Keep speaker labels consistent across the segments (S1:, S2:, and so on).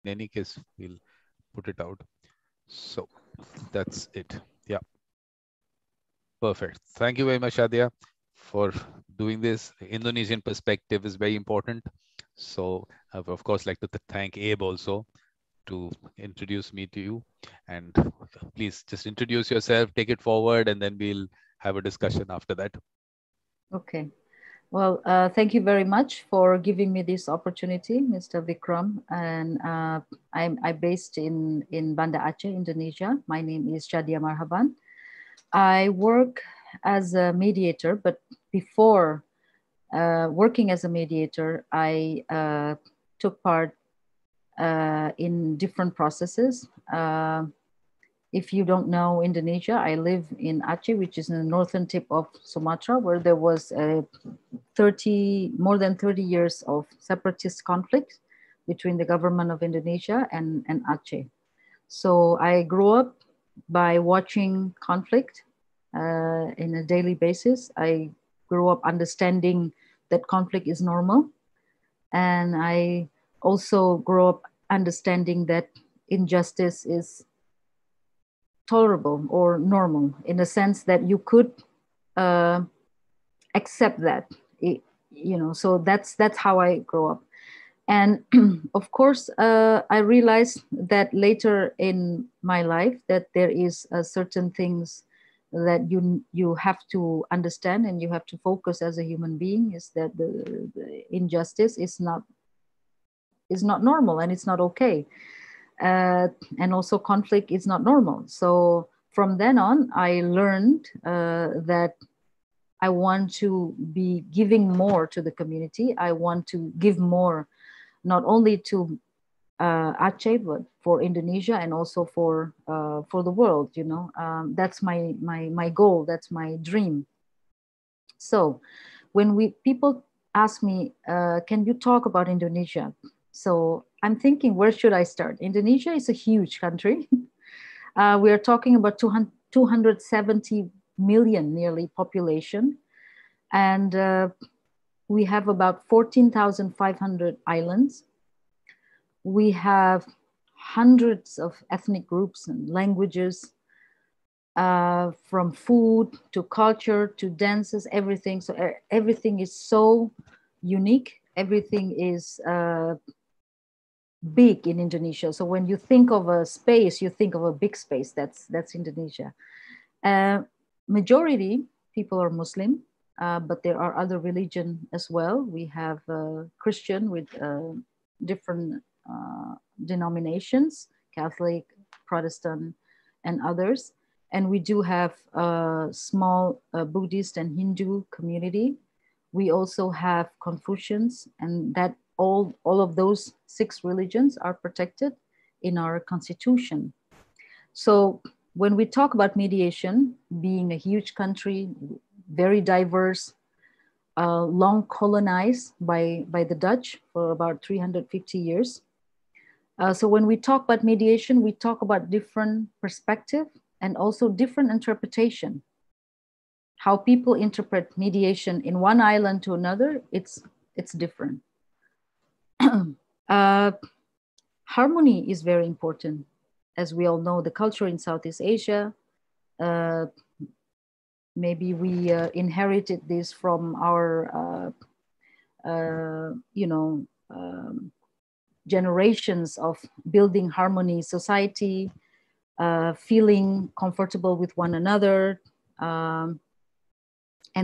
S1: in any case, we'll put it out. So that's it. Yeah, perfect. Thank you very much, Shadia, for doing this. Indonesian perspective is very important. So I would, of course, like to thank Abe also to introduce me to you. And please just introduce yourself, take it forward, and then we'll have a discussion after that.
S2: Okay. Well, thank you very much for giving me this opportunity, Mr. Vikram. And I'm based in Banda Aceh, Indonesia. My name is Shadia Marhaban. I work as a mediator, but before working as a mediator, I took part in different processes. If you don't know Indonesia, I live in Aceh, which is in the northern tip of Sumatra, where there was more than 30 years of separatist conflict between the government of Indonesia and Aceh. So I grew up by watching conflict in a daily basis. I grew up understanding that conflict is normal. And I also grew up understanding that injustice is tolerable or normal in the sense that you could uh, accept that. So that's how I grew up. And of course, I realized that later in my life that there is certain things that you have to understand and you have to focus as a human being, is that the injustice is not normal and it's not okay. And also conflict is not normal. So from then on, I learned that I want to be giving more to the community. I want to give more, not only to Aceh, but for Indonesia and also for the world. That's my goal. That's my dream. So when people ask me, can you talk about Indonesia? So I'm thinking, where should I start? Indonesia is a huge country. We are talking about 270 million nearly population. And we have about 14,500 islands. We have hundreds of ethnic groups and languages, from food to culture to dances, everything. So everything is so unique. Everything is big in Indonesia. So when you think of a space, you think of a big space. That's Indonesia. Majority people are Muslim, but there are other religion as well. We have Christian with different denominations, Catholic, Protestant, and others. And we do have a small Buddhist and Hindu community. We also have Confucians, and that all of those 6 religions are protected in our constitution. So when we talk about mediation, being a huge country, very diverse, long colonized by the Dutch for about 350 years. So when we talk about mediation, we talk about different perspective and also different interpretation. How people interpret mediation in one island to another, it's different. Harmony is very important. As we all know, the culture in Southeast Asia, maybe we inherited this from our, generations of building harmony society, feeling comfortable with one another. And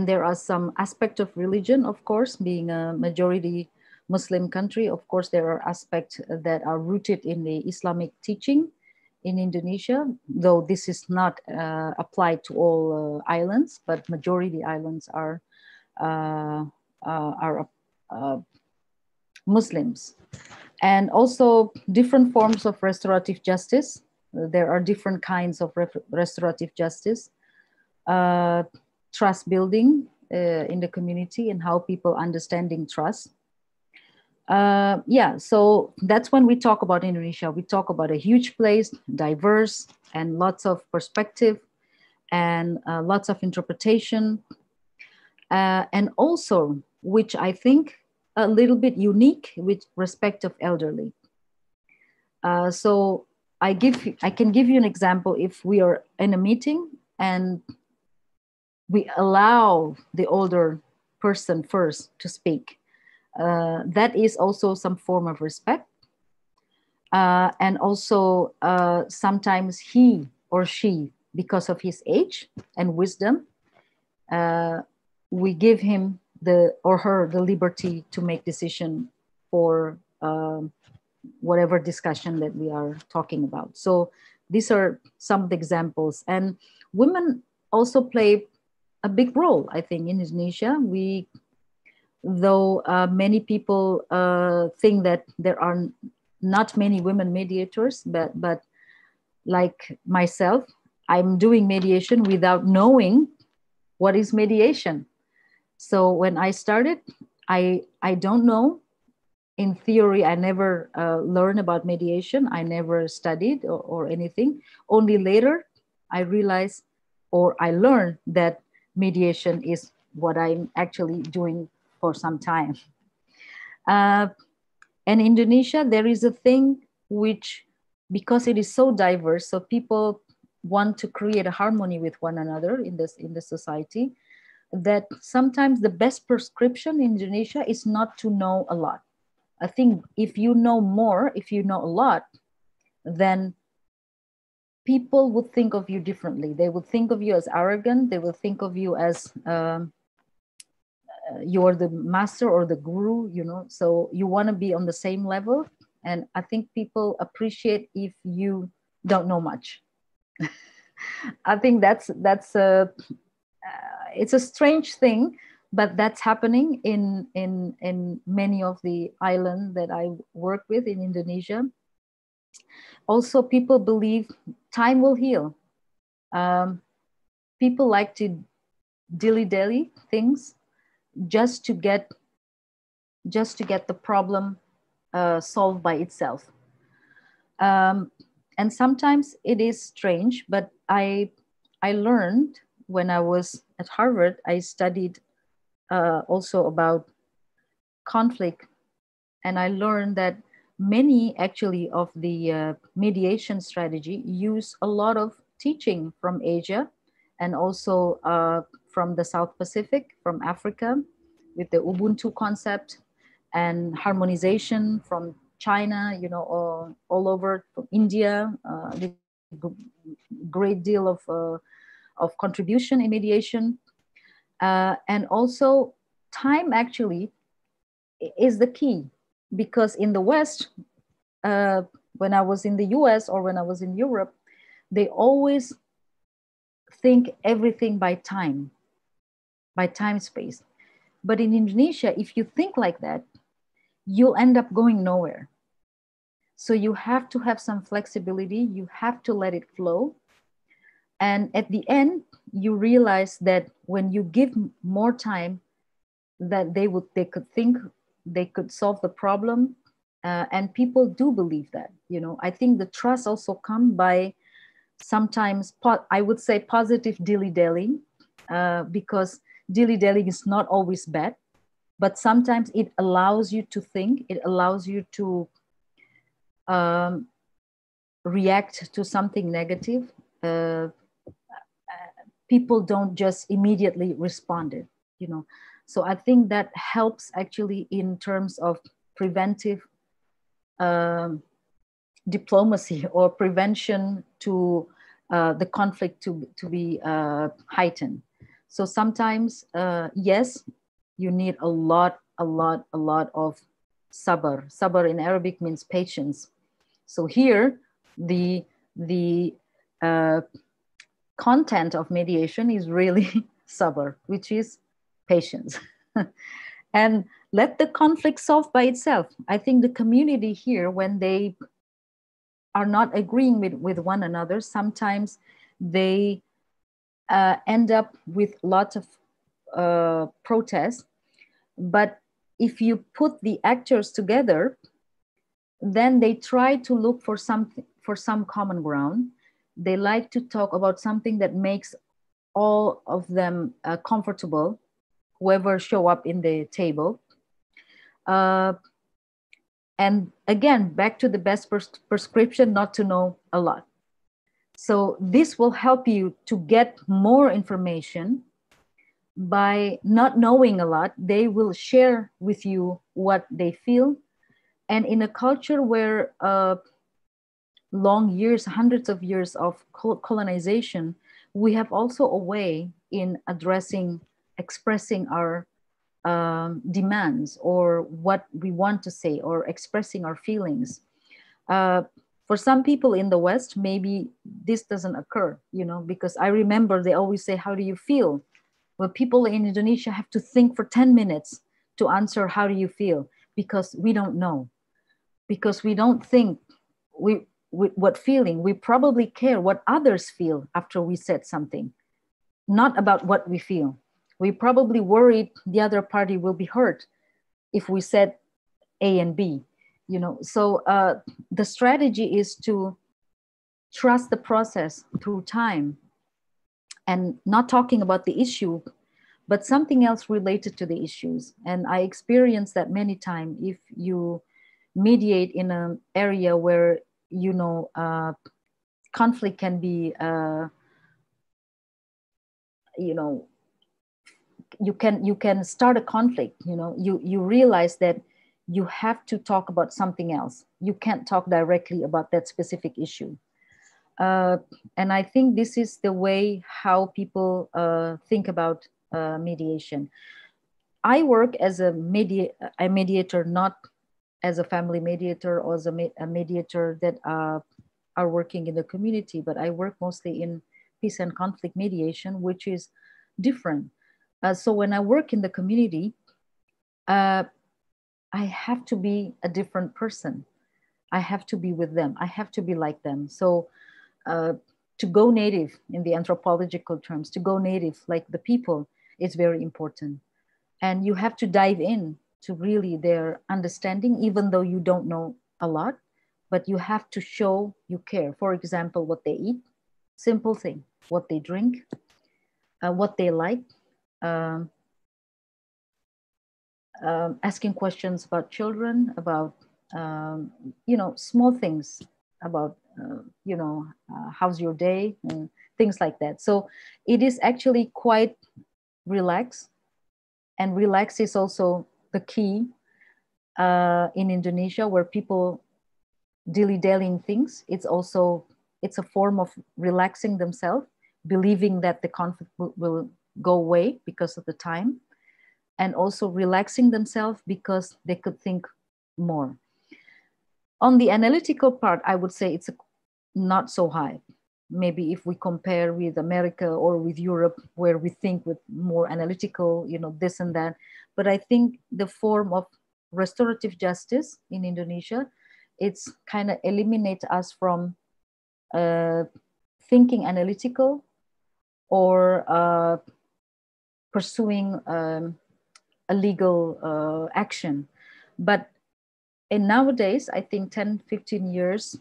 S2: there are some aspects of religion, of course, being a majority Muslim country. Of course, there are aspects that are rooted in the Islamic teaching in Indonesia, though this is not applied to all islands, but majority islands are Muslims. And also different forms of restorative justice. There are different kinds of restorative justice. Trust building in the community and how people understanding trust. So that's when we talk about Indonesia. We talk about a huge place, diverse, and lots of perspective and lots of interpretation. And also, which I think a little bit unique with respect of elderly. So I can give you an example. If we are in a meeting and we allow the older person first to speak, that is also some form of respect. And also sometimes he or she, because of his age and wisdom, we give him or her the liberty to make decision for whatever discussion that we are talking about. So these are some of the examples. And women also play a big role, I think, in Indonesia. Though many people think that there are not many women mediators, but like myself, I'm doing mediation without knowing what is mediation. So when I started, I don't know. In theory, I never learned about mediation. I never studied or anything. Only later, I realized or I learned that mediation is what I'm actually doing for some time. And Indonesia, there is a thing which, because it is so diverse, so people want to create a harmony with one another in the society, that sometimes the best prescription in Indonesia is not to know a lot. I think if you know more, if you know a lot, then people would think of you differently. They would think of you as arrogant. They will think of you as you're the master or the guru, you know. So you want to be on the same level. And I think people appreciate if you don't know much. I think it's a strange thing, but that's happening in many of the islands that I work with in Indonesia. Also, people believe time will heal. People like to dilly-dally things just to get the problem solved by itself. And sometimes it is strange, but I learned when I was at Harvard. I studied also about conflict, and I learned that many actually of the mediation strategy use a lot of teaching from Asia and also from the South Pacific, from Africa, with the Ubuntu concept and harmonization from China, you know, all over from India, with great deal of contribution in mediation. And also time actually is the key, because in the West, when I was in the US or when I was in Europe, they always think everything by time space. But in Indonesia, if you think like that, you'll end up going nowhere. So you have to have some flexibility, you have to let it flow. And at the end, you realize that when you give more time, that they could think they could solve the problem. And people do believe that, you know. I think the trust also come by sometimes, I would say, positive dilly-dallying, because dilly-dallying is not always bad, but sometimes it allows you to think, it allows you to react to something negative. People don't just immediately respond it, you know. So I think that helps actually in terms of preventive diplomacy or prevention to the conflict to be heightened. So sometimes, yes, you need a lot of sabr. Sabr in Arabic means patience. So here, the content of mediation is really sabr, which is patience. And let the conflict solve by itself. I think the community here, when they are not agreeing with one another, sometimes they end up with lots of protests. But if you put the actors together, then they try to look for some common ground. They like to talk about something that makes all of them comfortable, whoever show up in the table. And again, back to the best prescription, not to know a lot. So this will help you to get more information. By not knowing a lot, they will share with you what they feel. And in a culture where long years, hundreds of years of colonization, we have also a way in addressing, expressing our demands or what we want to say or expressing our feelings. For some people in the West, maybe this doesn't occur, you know, because I remember they always say, how do you feel? Well, people in Indonesia have to think for 10 minutes to answer, how do you feel? Because we don't know, because we don't think what feeling. We probably care what others feel after we said something, not about what we feel. We probably worried the other party will be hurt if we said A and B, you know. So the strategy is to trust the process through time and not talking about the issue, but something else related to the issues. And I experienced that many times. If you mediate in an area where, you know, conflict can be, you know, you can start a conflict, you know, you realize that you have to talk about something else. You can't talk directly about that specific issue. And I think this is the way how people think about mediation. I work as a mediator, not as a family mediator or as a mediator that are working in the community, but I work mostly in peace and conflict mediation, which is different. So when I work in the community, I have to be a different person. I have to be with them. I have to be like them. So to go native in the anthropological terms, to go native like the people, is very important. And you have to dive in to really their understanding, even though you don't know a lot, but you have to show you care. For example, what they eat, simple thing, what they drink, what they like, asking questions about children, about, you know, small things about, you know, how's your day and things like that. So it is actually quite relaxed, and relax is also the key in Indonesia, where people dilly-dallying things. It's also, it's a form of relaxing themselves, believing that the conflict will go away because of the time, and also relaxing themselves because they could think more. On the analytical part, I would say it's not so high. Maybe if we compare with America or with Europe, where we think with more analytical, you know, this and that. But I think the form of restorative justice in Indonesia, it's kind of eliminate us from thinking analytical or pursuing a legal action. But in nowadays, I think 10, 15 years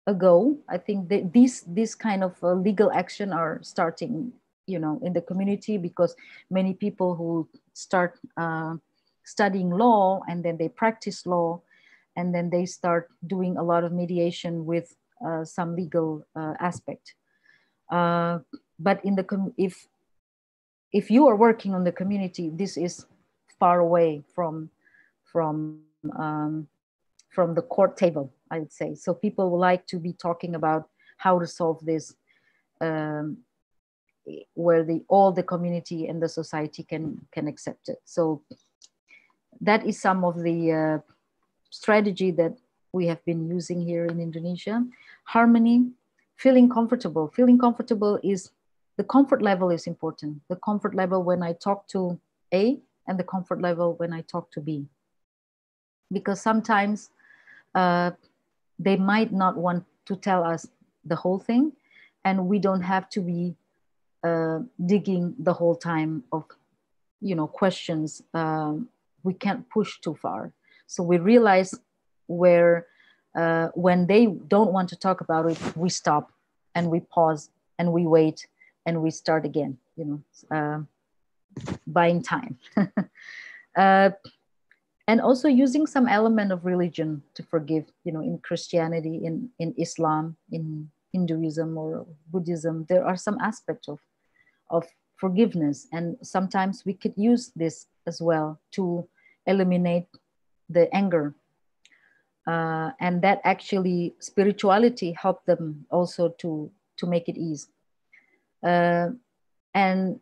S2: ago, I think that these kind of legal action are starting, you know, in the community, because many people who start studying law, and then they practice law, and then they start doing a lot of mediation with some legal aspect. But in the if you are working on the community, this is far away from from the court table, I would say. So people would like to be talking about how to solve this, where all the community and the society can accept it. So that is some of the strategy that we have been using here in Indonesia. Harmony, feeling comfortable. Feeling comfortable is, the comfort level is important. The comfort level when I talk to A, and the comfort level when I talk to B. Because sometimes they might not want to tell us the whole thing, and we don't have to be digging the whole time of, you know, questions. We can't push too far. So we realize where when they don't want to talk about it, we stop and we pause and we wait and we start again, you know, buying time. And also using some element of religion to forgive, in Christianity, in Islam, in Hinduism or Buddhism, there are some aspects of forgiveness. And sometimes we could use this as well to eliminate the anger. And that actually spirituality helped them also to make it ease. And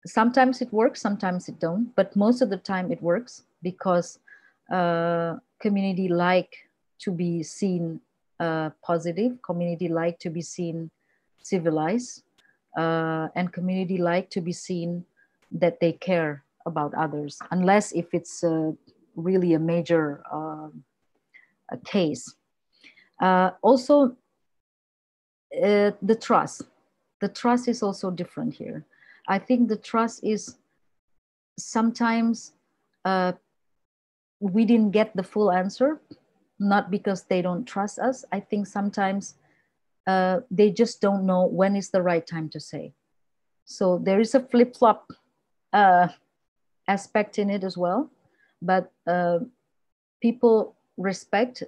S2: sometimes it works, sometimes it don't, but most of the time it works, because community like to be seen positive, community like to be seen civilized, and community like to be seen that they care about others, unless if it's really a major a case. Also, the trust is also different here. I think the trust is sometimes we didn't get the full answer, not because they don't trust us. I think sometimes they just don't know when is the right time to say. So there is a flip-flop aspect in it as well. But people respect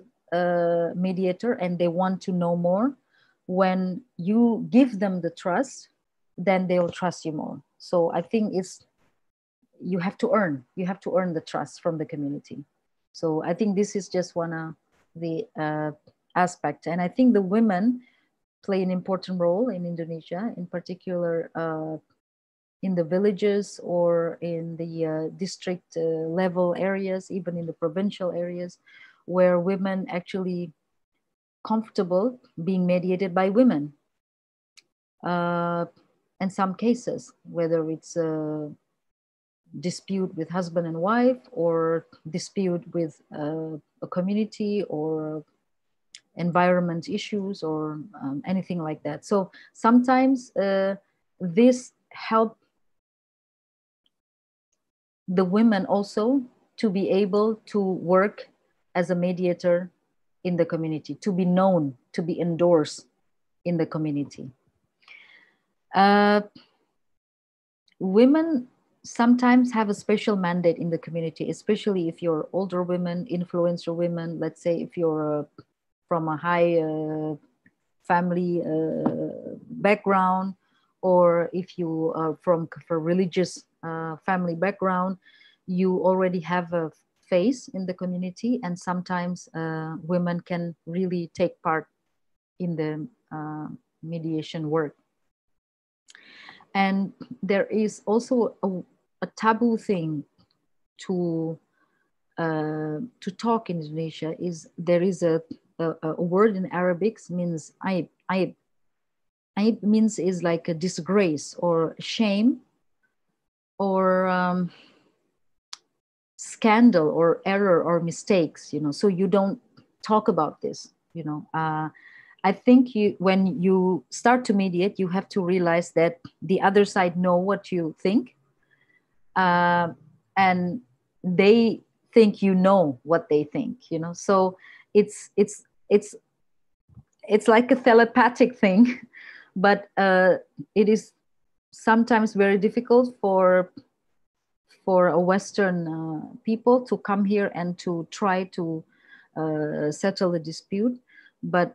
S2: mediator, and they want to know more. When you give them the trust, then they'll trust you more. So I think you have to earn the trust from the community. So I think this is just one of the aspect. And I think the women play an important role in Indonesia, in particular in the villages or in the district level areas, even in the provincial areas, where women actually comfortable being mediated by women. In some cases, whether it's a dispute with husband and wife, or dispute with a community, or environment issues, or anything like that. So sometimes this help the women also to be able to work as a mediator in the community, to be known, to be endorsed in the community. Women sometimes have a special mandate in the community, especially if you're older women, influential women. Let's say if you're from a high family background, or if you are from a religious family background, you already have a face in the community, and sometimes women can really take part in the mediation work. And there is also a taboo thing to talk in Indonesia. Is there is a word in Arabic means aib. Aib means is like a disgrace or shame or scandal or error or mistakes, so you don't talk about this, I think when you start to mediate, you have to realize that the other side know what you think, and they think you know what they think, so it's like a telepathic thing, but it is sometimes very difficult for a Western people to come here and to try to settle the dispute. But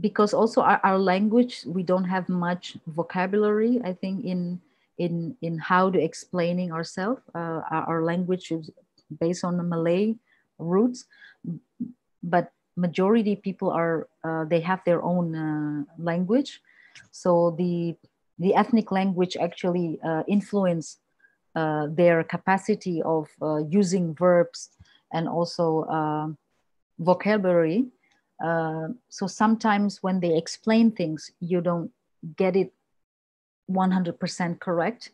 S2: because also our language, we don't have much vocabulary, I think, in how to explaining ourselves. Our language is based on the Malay roots, but majority people are they have their own language. So the ethnic language actually influence their capacity of using verbs and also vocabulary. So sometimes when they explain things, you don't get it 100% correct.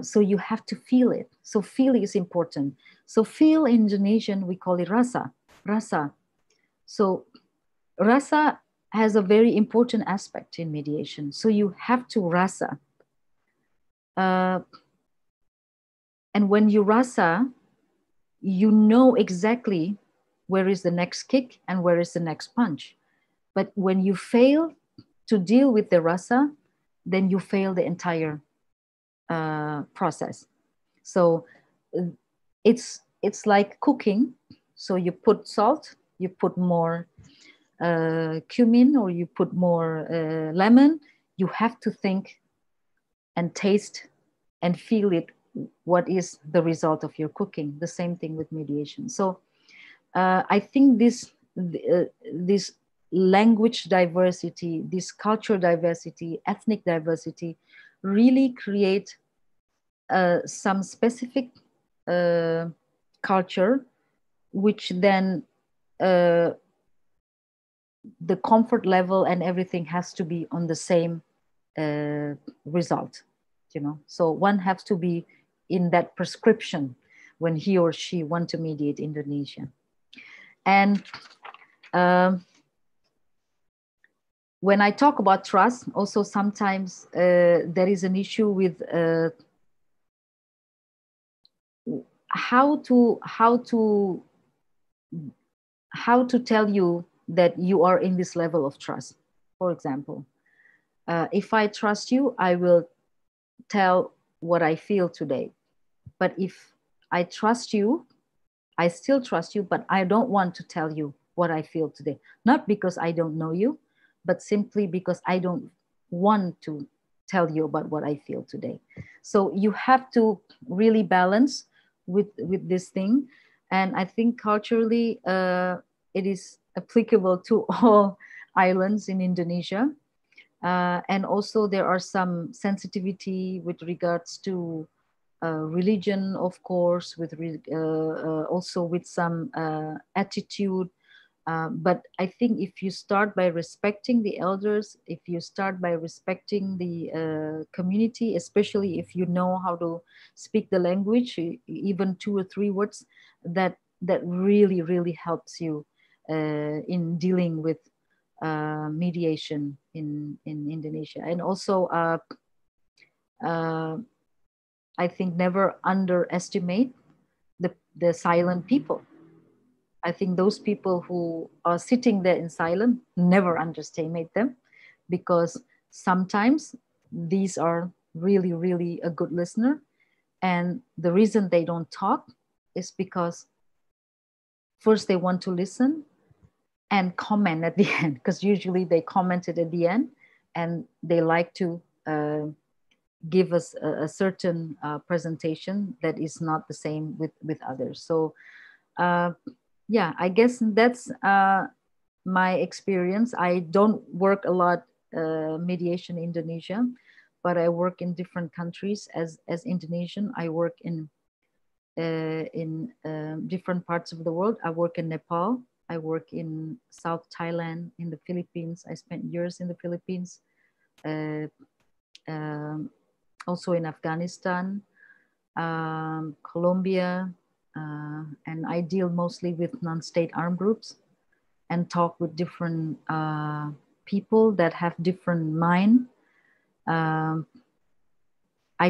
S2: So you have to feel it. So feel is important. So feel in Indonesian, we call it rasa. Rasa. So rasa has a very important aspect in mediation. So you have to rasa. And when you rasa, you know exactly where is the next kick and where is the next punch. But when you fail to deal with the rasa, then you fail the entire process. So it's like cooking. So you put salt, you put more cumin, or you put more lemon. You have to think and taste and feel it, what is the result of your cooking. The same thing with mediation. So I think this language diversity, this cultural diversity, ethnic diversity, really create some specific culture, which then the comfort level and everything has to be on the same result, you know. So one has to be in that prescription when he or she want to mediate Indonesia. And when I talk about trust, also sometimes there is an issue with how to tell you that you are in this level of trust. For example, if I trust you, I will tell what I feel today. But if I trust you, I still trust you, but I don't want to tell you what I feel today. Not because I don't know you, but simply because I don't want to tell you about what I feel today. So you have to really balance with this thing. And I think culturally, it is applicable to all islands in Indonesia. And also there are some sensitivity with regards to religion, of course, with also with some attitude. But I think if you start by respecting the elders, if you start by respecting the community, especially if you know how to speak the language, even 2 or 3 words, that really, really helps you in dealing with mediation in Indonesia. And also, I think never underestimate the silent people. I think those people who are sitting there in silence, never underestimate them, because sometimes these are really, really a good listener. And the reason they don't talk is because first they want to listen and comment at the end, because usually they commented at the end and they like to give us a certain presentation that is not the same with others. So yeah, I guess that's my experience. I don't work a lot mediation in Indonesia, but I work in different countries as Indonesian. I work in different parts of the world. I work in Nepal. I work in South Thailand, in the Philippines. I spent years in the Philippines. Also in Afghanistan, Colombia, and I deal mostly with non-state armed groups and talk with different people that have different mind. I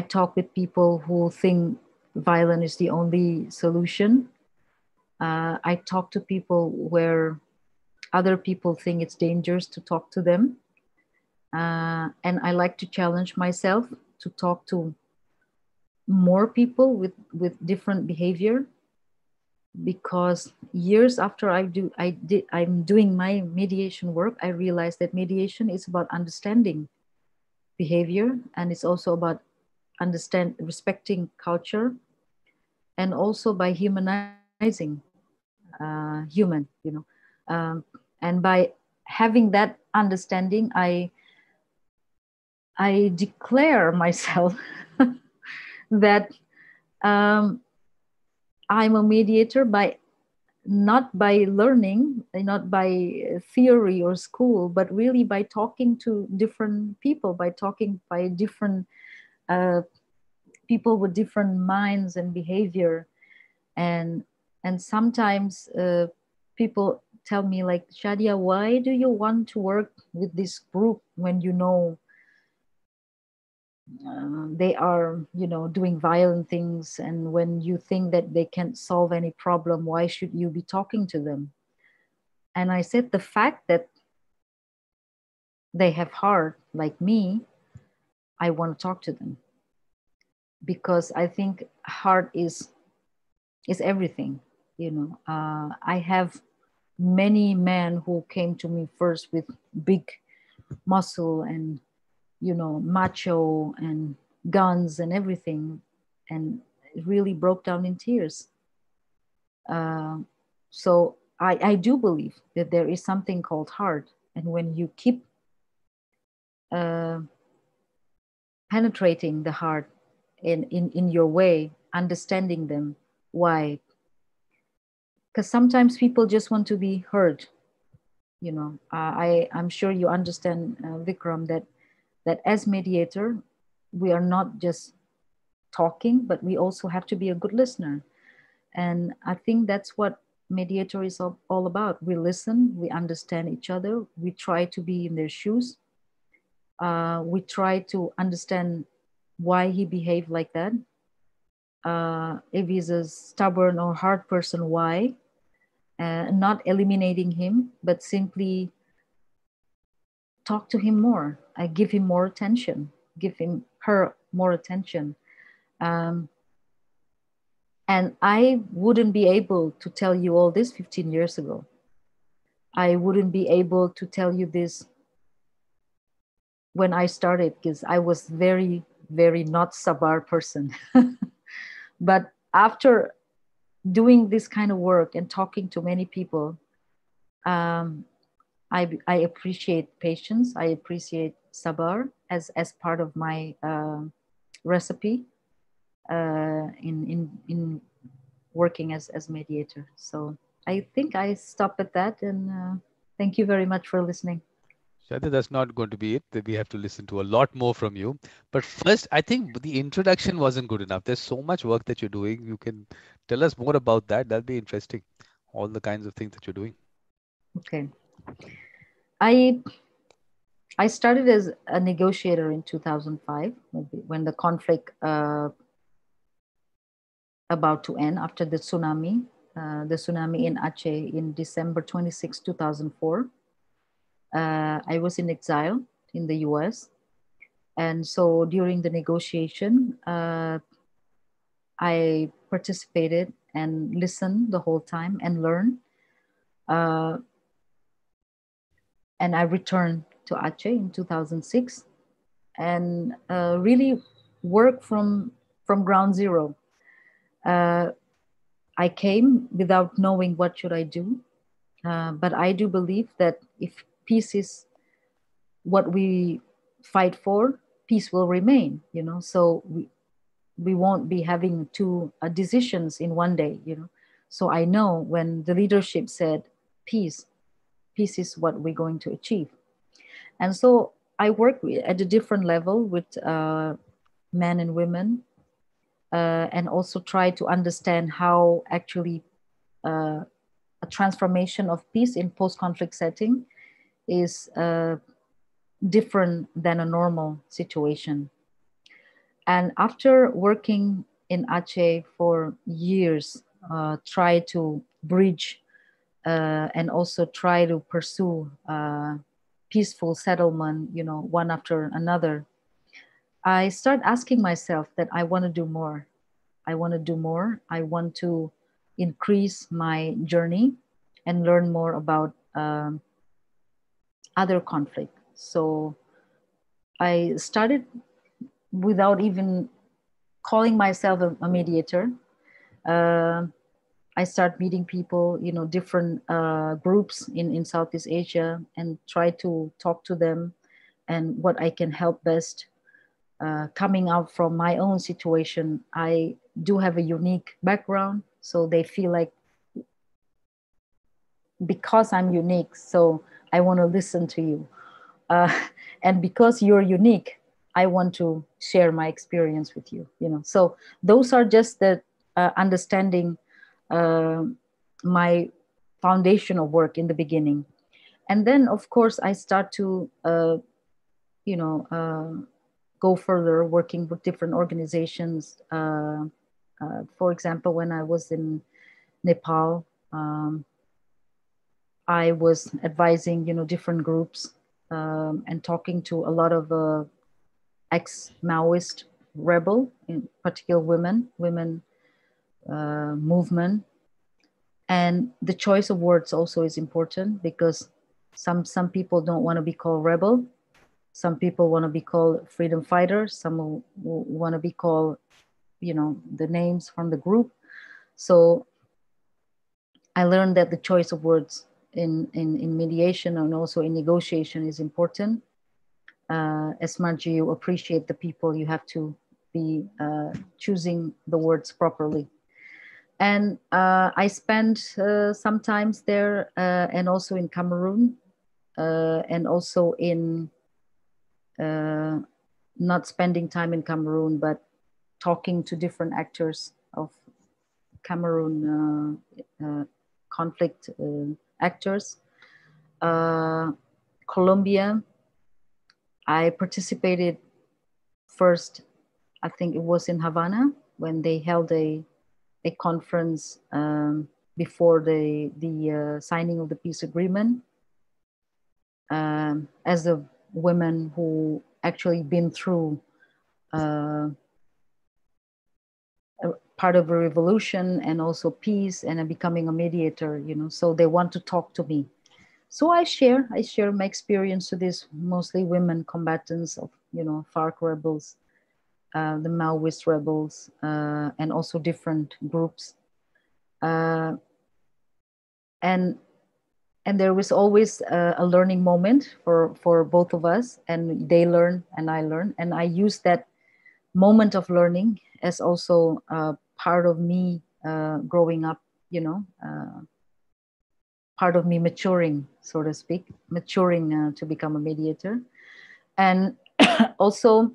S2: talk with people who think violence is the only solution. I talk to people where other people think it's dangerous to talk to them. And I like to challenge myself to talk to more people with different behavior, because years after I'm doing my mediation work, I realized that mediation is about understanding behavior, and it's also about respecting culture, and also by humanizing human, you know. And by having that understanding, I declare myself that I'm a mediator not by learning, not by theory or school, but really by talking to different people, by different people with different minds and behavior. And sometimes people tell me, like, Shadia, why do you want to work with this group when you know they are, you know, doing violent things, and when you think that they can't solve any problem, why should you be talking to them? And I said, the fact that they have heart like me, I want to talk to them. because I think heart is everything. I have many men who came to me first with big muscle and macho and guns and everything, and it really broke down in tears. So I do believe that there is something called heart, and when you keep uh, penetrating the heart in your way, understanding them, why? Because sometimes people just want to be heard. I'm sure you understand, Vikram, that as mediator, we are not just talking, but we also have to be a good listener. And I think that's what mediator is all about. We listen, we understand each other, we try to be in their shoes. We try to understand why he behaved like that. If he's a stubborn or hard person, why? Not eliminating him, but simply talk to him more. I give him more attention, give her more attention. Um, and I wouldn't be able to tell you all this 15 years ago. I wouldn't be able to tell you this when I started, because I was very, very not sabar person. But after doing this kind of work and talking to many people, um, I appreciate patience. I appreciate sabar as part of my recipe in working as mediator. So I think I stop at that, and thank you very much for listening.
S1: Shadia, that's not going to be it. We have to listen to a lot more from you. But first, I think the introduction wasn't good enough. There's so much work that you're doing. You can tell us more about that. That'd be interesting. All the kinds of things that you're doing.
S2: Okay. I I started as a negotiator in 2005, when the conflict about to end after the tsunami in Aceh in December 26, 2004. I was in exile in the US. And so during the negotiation, I participated and listened the whole time and learned. Uh, and I returned to Aceh in 2006 and really worked from ground zero. I came without knowing what should I do, but I do believe that if peace is what we fight for, peace will remain. So we won't be having two decisions in one day. So I know when the leadership said peace, peace is what we're going to achieve. And so I work at a different level with men and women, and also try to understand how actually a transformation of peace in post-conflict setting is different than a normal situation. And after working in Aceh for years, try to bridge and also try to pursue peaceful settlement, one after another, I start asking myself that I want to do more. I want to do more. I want to increase my journey and learn more about other conflict. So I started without even calling myself a mediator. Uh, I start meeting people, different groups in Southeast Asia, and try to talk to them and what I can help best. Coming out from my own situation, I do have a unique background, so they feel like because I'm unique, so I want to listen to you. Uh, and because you're unique, I want to share my experience with you. So those are just the understanding uh, my foundational work in the beginning. And then, of course, I start to, go further working with different organizations. For example, when I was in Nepal, I was advising, different groups and talking to a lot of ex-Maoist rebel, in particular women movement. And the choice of words also is important, because some people don't want to be called rebel. Some people want to be called freedom fighters. Some want to be called, the names from the group. So I learned that the choice of words in mediation and also in negotiation is important. As much as you appreciate the people, you have to be choosing the words properly. And I spent sometimes there and also in Cameroon and also in not spending time in Cameroon, but talking to different actors of Cameroon conflict actors. Colombia, I participated first, I think it was in Havana, when they held a conference before the signing of the peace agreement. As a woman who actually been through part of a revolution and also peace and becoming a mediator, so they want to talk to me. So I share my experience to these mostly women combatants of, FARC rebels, the Maoist rebels, and also different groups. And there was always a learning moment for both of us, and they learn and I learn, and I use that moment of learning as also part of me growing up, part of me maturing, so to speak, to become a mediator. And also,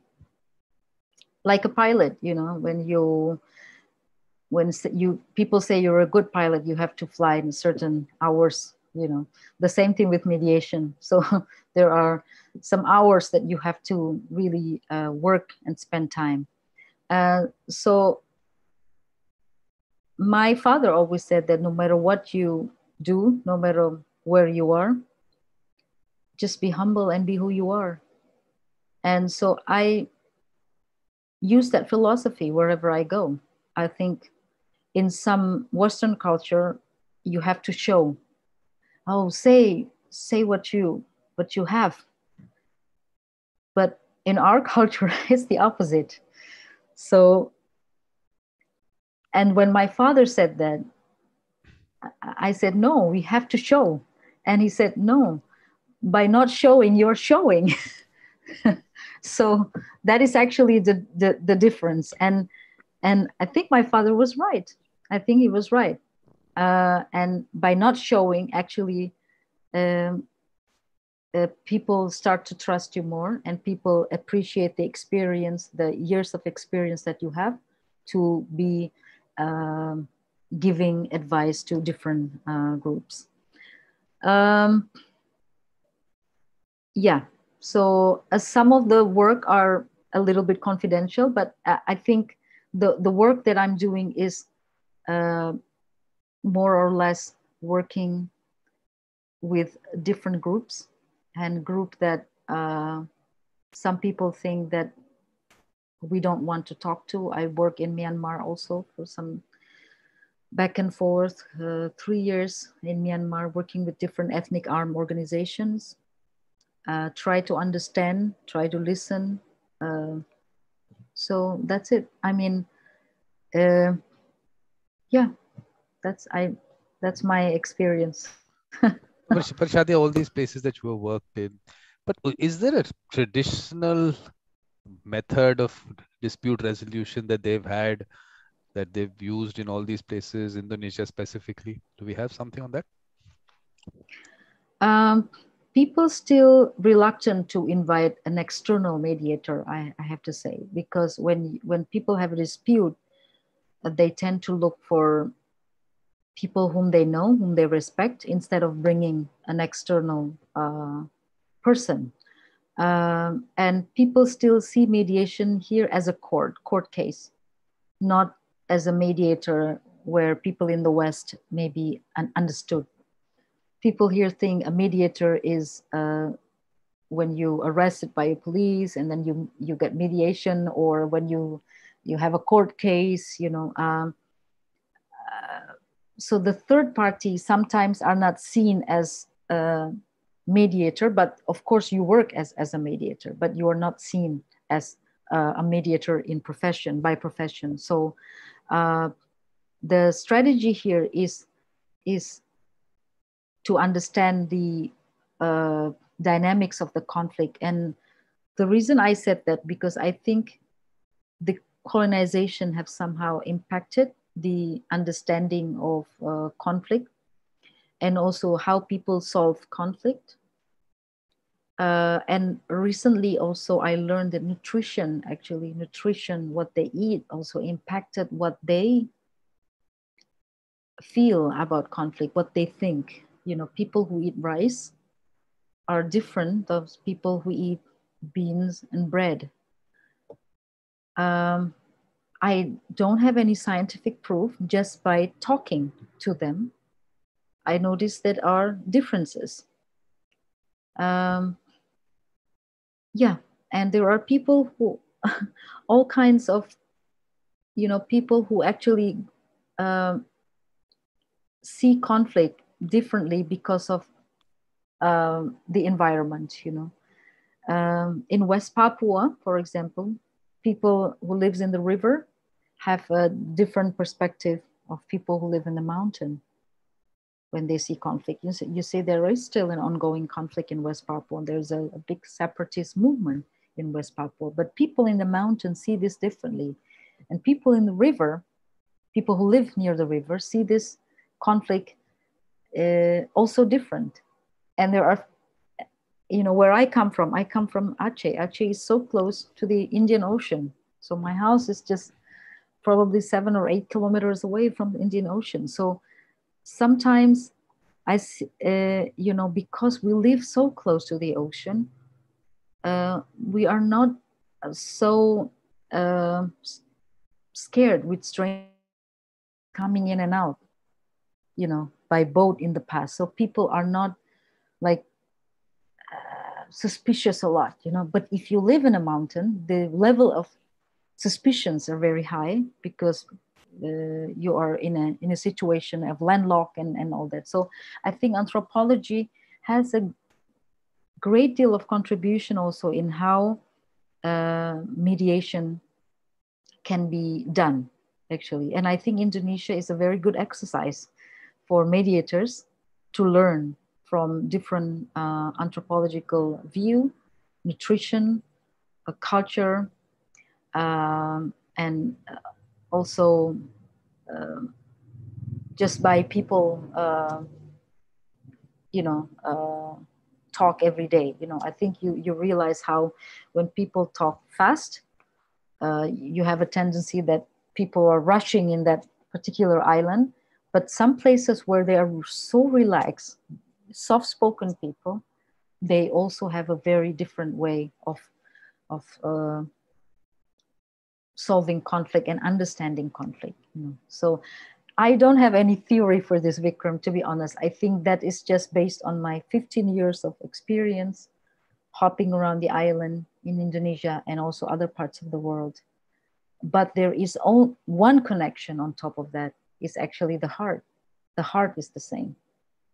S2: like a pilot, when people say you're a good pilot, you have to fly in certain hours, the same thing with mediation. So there are some hours that you have to really work and spend time. So my father always said that no matter what you do, no matter where you are, just be humble and be who you are. And so I use that philosophy wherever I go. I think in some Western culture, you have to show, say what you have. But in our culture, it's the opposite. So, and when my father said that, I said, no, we have to show. And he said, no, by not showing, you're showing. So that is actually the difference. And I think my father was right. I think he was right. And by not showing, actually, people start to trust you more, and people appreciate the experience, the years of experience that you have to be giving advice to different groups. Yeah, so some of the work are a little bit confidential, but I think the work that I'm doing is more or less working with different groups, and group that some people think that we don't want to talk to. I work in Myanmar also for some back and forth, 3 years in Myanmar, working with different ethnic armed organizations. Try to understand, try to listen. So that's it. I mean, yeah, that's my experience.
S1: But Shadia, all these places that you have worked in, but is there a traditional method of dispute resolution that they've had, that they've used in all these places, Indonesia specifically? Do we have something on that?
S2: People still reluctant to invite an external mediator, I have to say, because when people have a dispute, they tend to look for people whom they know, whom they respect, instead of bringing an external person. And people still see mediation here as a court case, not as a mediator where people in the West may be understood. People here think a mediator is when you arrested by a police, and then you get mediation, or when you have a court case, so the third party sometimes are not seen as a mediator, but of course you work as a mediator, but you are not seen as a mediator in profession, by profession. So the strategy here is to understand the dynamics of the conflict. And the reason I said that, because I think the colonization have somehow impacted the understanding of conflict, and also how people solve conflict. And recently also I learned that nutrition, what they eat also impacted what they feel about conflict, what they think. People who eat rice are different those people who eat beans and bread. I don't have any scientific proof. Just by talking to them, I noticed there are differences. Yeah, and there are people who, all kinds of, people who actually see conflict differently because of the environment. In West Papua, for example, people who lives in the river have a different perspective of people who live in the mountain when they see conflict. You see there is still an ongoing conflict in West Papua. There's a big separatist movement in West Papua, but people in the mountain see this differently. And people in the river, people who live near the river, see this conflict also different. And there are, where I come from Aceh. Aceh is so close to the Indian Ocean. So my house is just probably 7 or 8 kilometers away from the Indian Ocean. So sometimes because we live so close to the ocean, we are not so scared with strangers coming in and out, by boat in the past. So people are not like suspicious a lot, But if you live in a mountain, the level of suspicions are very high, because you are in a situation of landlocked and all that. So I think anthropology has a great deal of contribution also in how mediation can be done, actually. And I think Indonesia is a very good exercise for mediators to learn from different anthropological view, nutrition, culture, and also just by people, talk every day. I think you realize how when people talk fast, you have a tendency that people are rushing in that particular island. But some places where they are so relaxed, soft-spoken people, they also have a very different way of solving conflict and understanding conflict. So I don't have any theory for this, Vikram, to be honest. I think that is just based on my 15 years of experience hopping around the island in Indonesia and also other parts of the world. But there is one connection on top of that, is actually the heart. The heart is the same.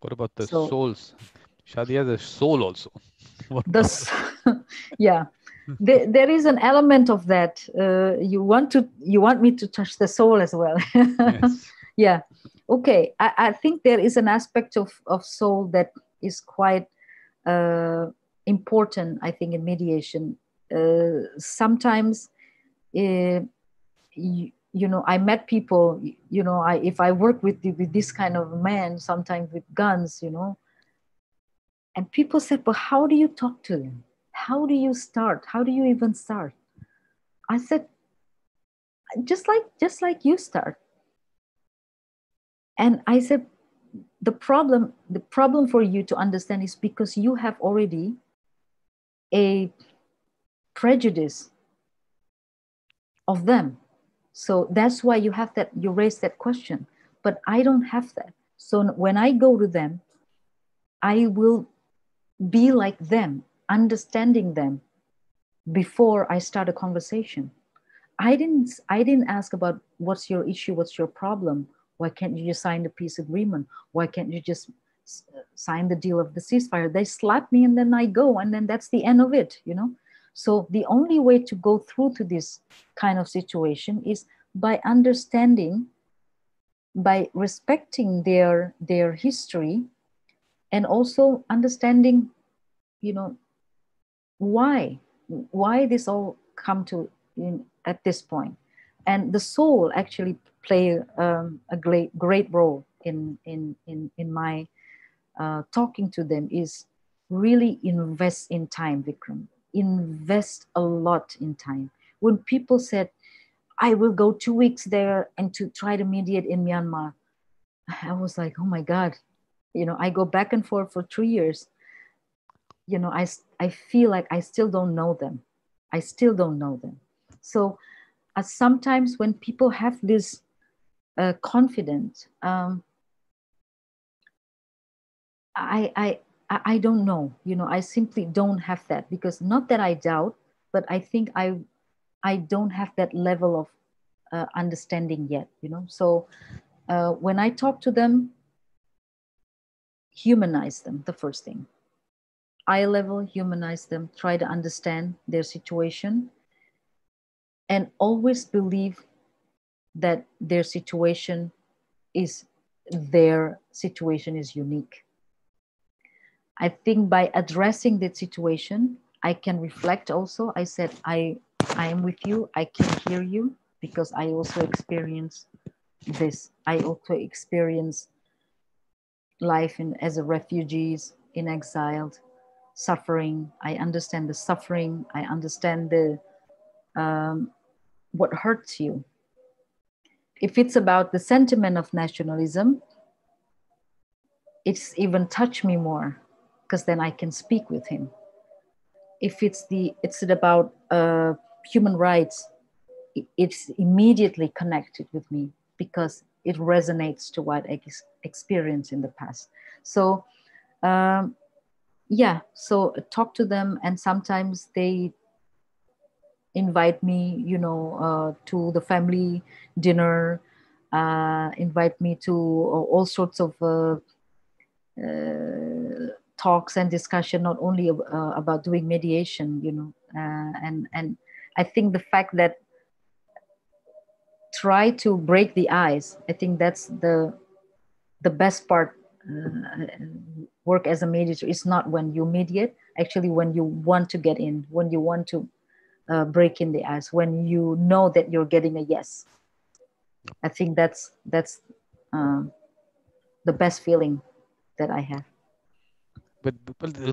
S1: What about the souls? Shadia, the soul also.
S2: Yeah, there is an element of that. You want me to touch the soul as well?
S1: Yes.
S2: Yeah. Okay. I think there is an aspect of soul that is quite important, I think, in mediation. Sometimes, I met people, if I work with this kind of man, sometimes with guns, and people said, but how do you talk to them? How do you start? How do you even start? I said, just like you start. And I said, the problem for you to understand is because you have already a prejudice of them. So that's why you raise that question. But I don't have that. So when I go to them, I will be like them. understanding them before I start a conversation. I didn't ask about what's your issue, what's your problem, why can't you just sign the peace agreement, why can't you just sign the deal of the ceasefire. They slap me and then I go, and then that's the end of it, you know. So the only way to go through to this kind of situation is by understanding, by respecting their history, and also understanding, you know, why this all come to at this point. And the soul actually play a great role in my talking to them, is really invest in time, Vikram. Invest a lot in time. When people said, I will go 2 weeks there and to try to mediate in Myanmar, I was like, oh my God, you know, I go back and forth for 3 years. You know, I feel like I still don't know them. I still don't know them. So sometimes when people have this confidence, I don't know. You know, I simply don't have that, because not that I doubt, but I think I don't have that level of understanding yet. You know, so when I talk to them, humanize them. The first thing, eye level, humanize them. Try to understand their situation, and always believe that their situation is unique. I think by addressing that situation, I can reflect also. I said, I am with you. I can hear you, because I also experience this. I also experience life as a refugees, in exiled, suffering. I understand the suffering. I understand what hurts you. If it's about the sentiment of nationalism, it's even touched me more, because then I can speak with him. If it's about human rights, it's immediately connected with me, because it resonates to what I experienced in the past. So yeah, so talk to them, and sometimes they invite me, you know, to the family dinner, invite me to all sorts of talks and discussion, not only about doing mediation, you know, and I think the fact that try to break the ice, I think that's the best part. Work as a mediator is not when you mediate, actually when you want to get in, when you want to break in the ice, when you know that you're getting a yes. I think that's uh, the best feeling that I have.
S1: But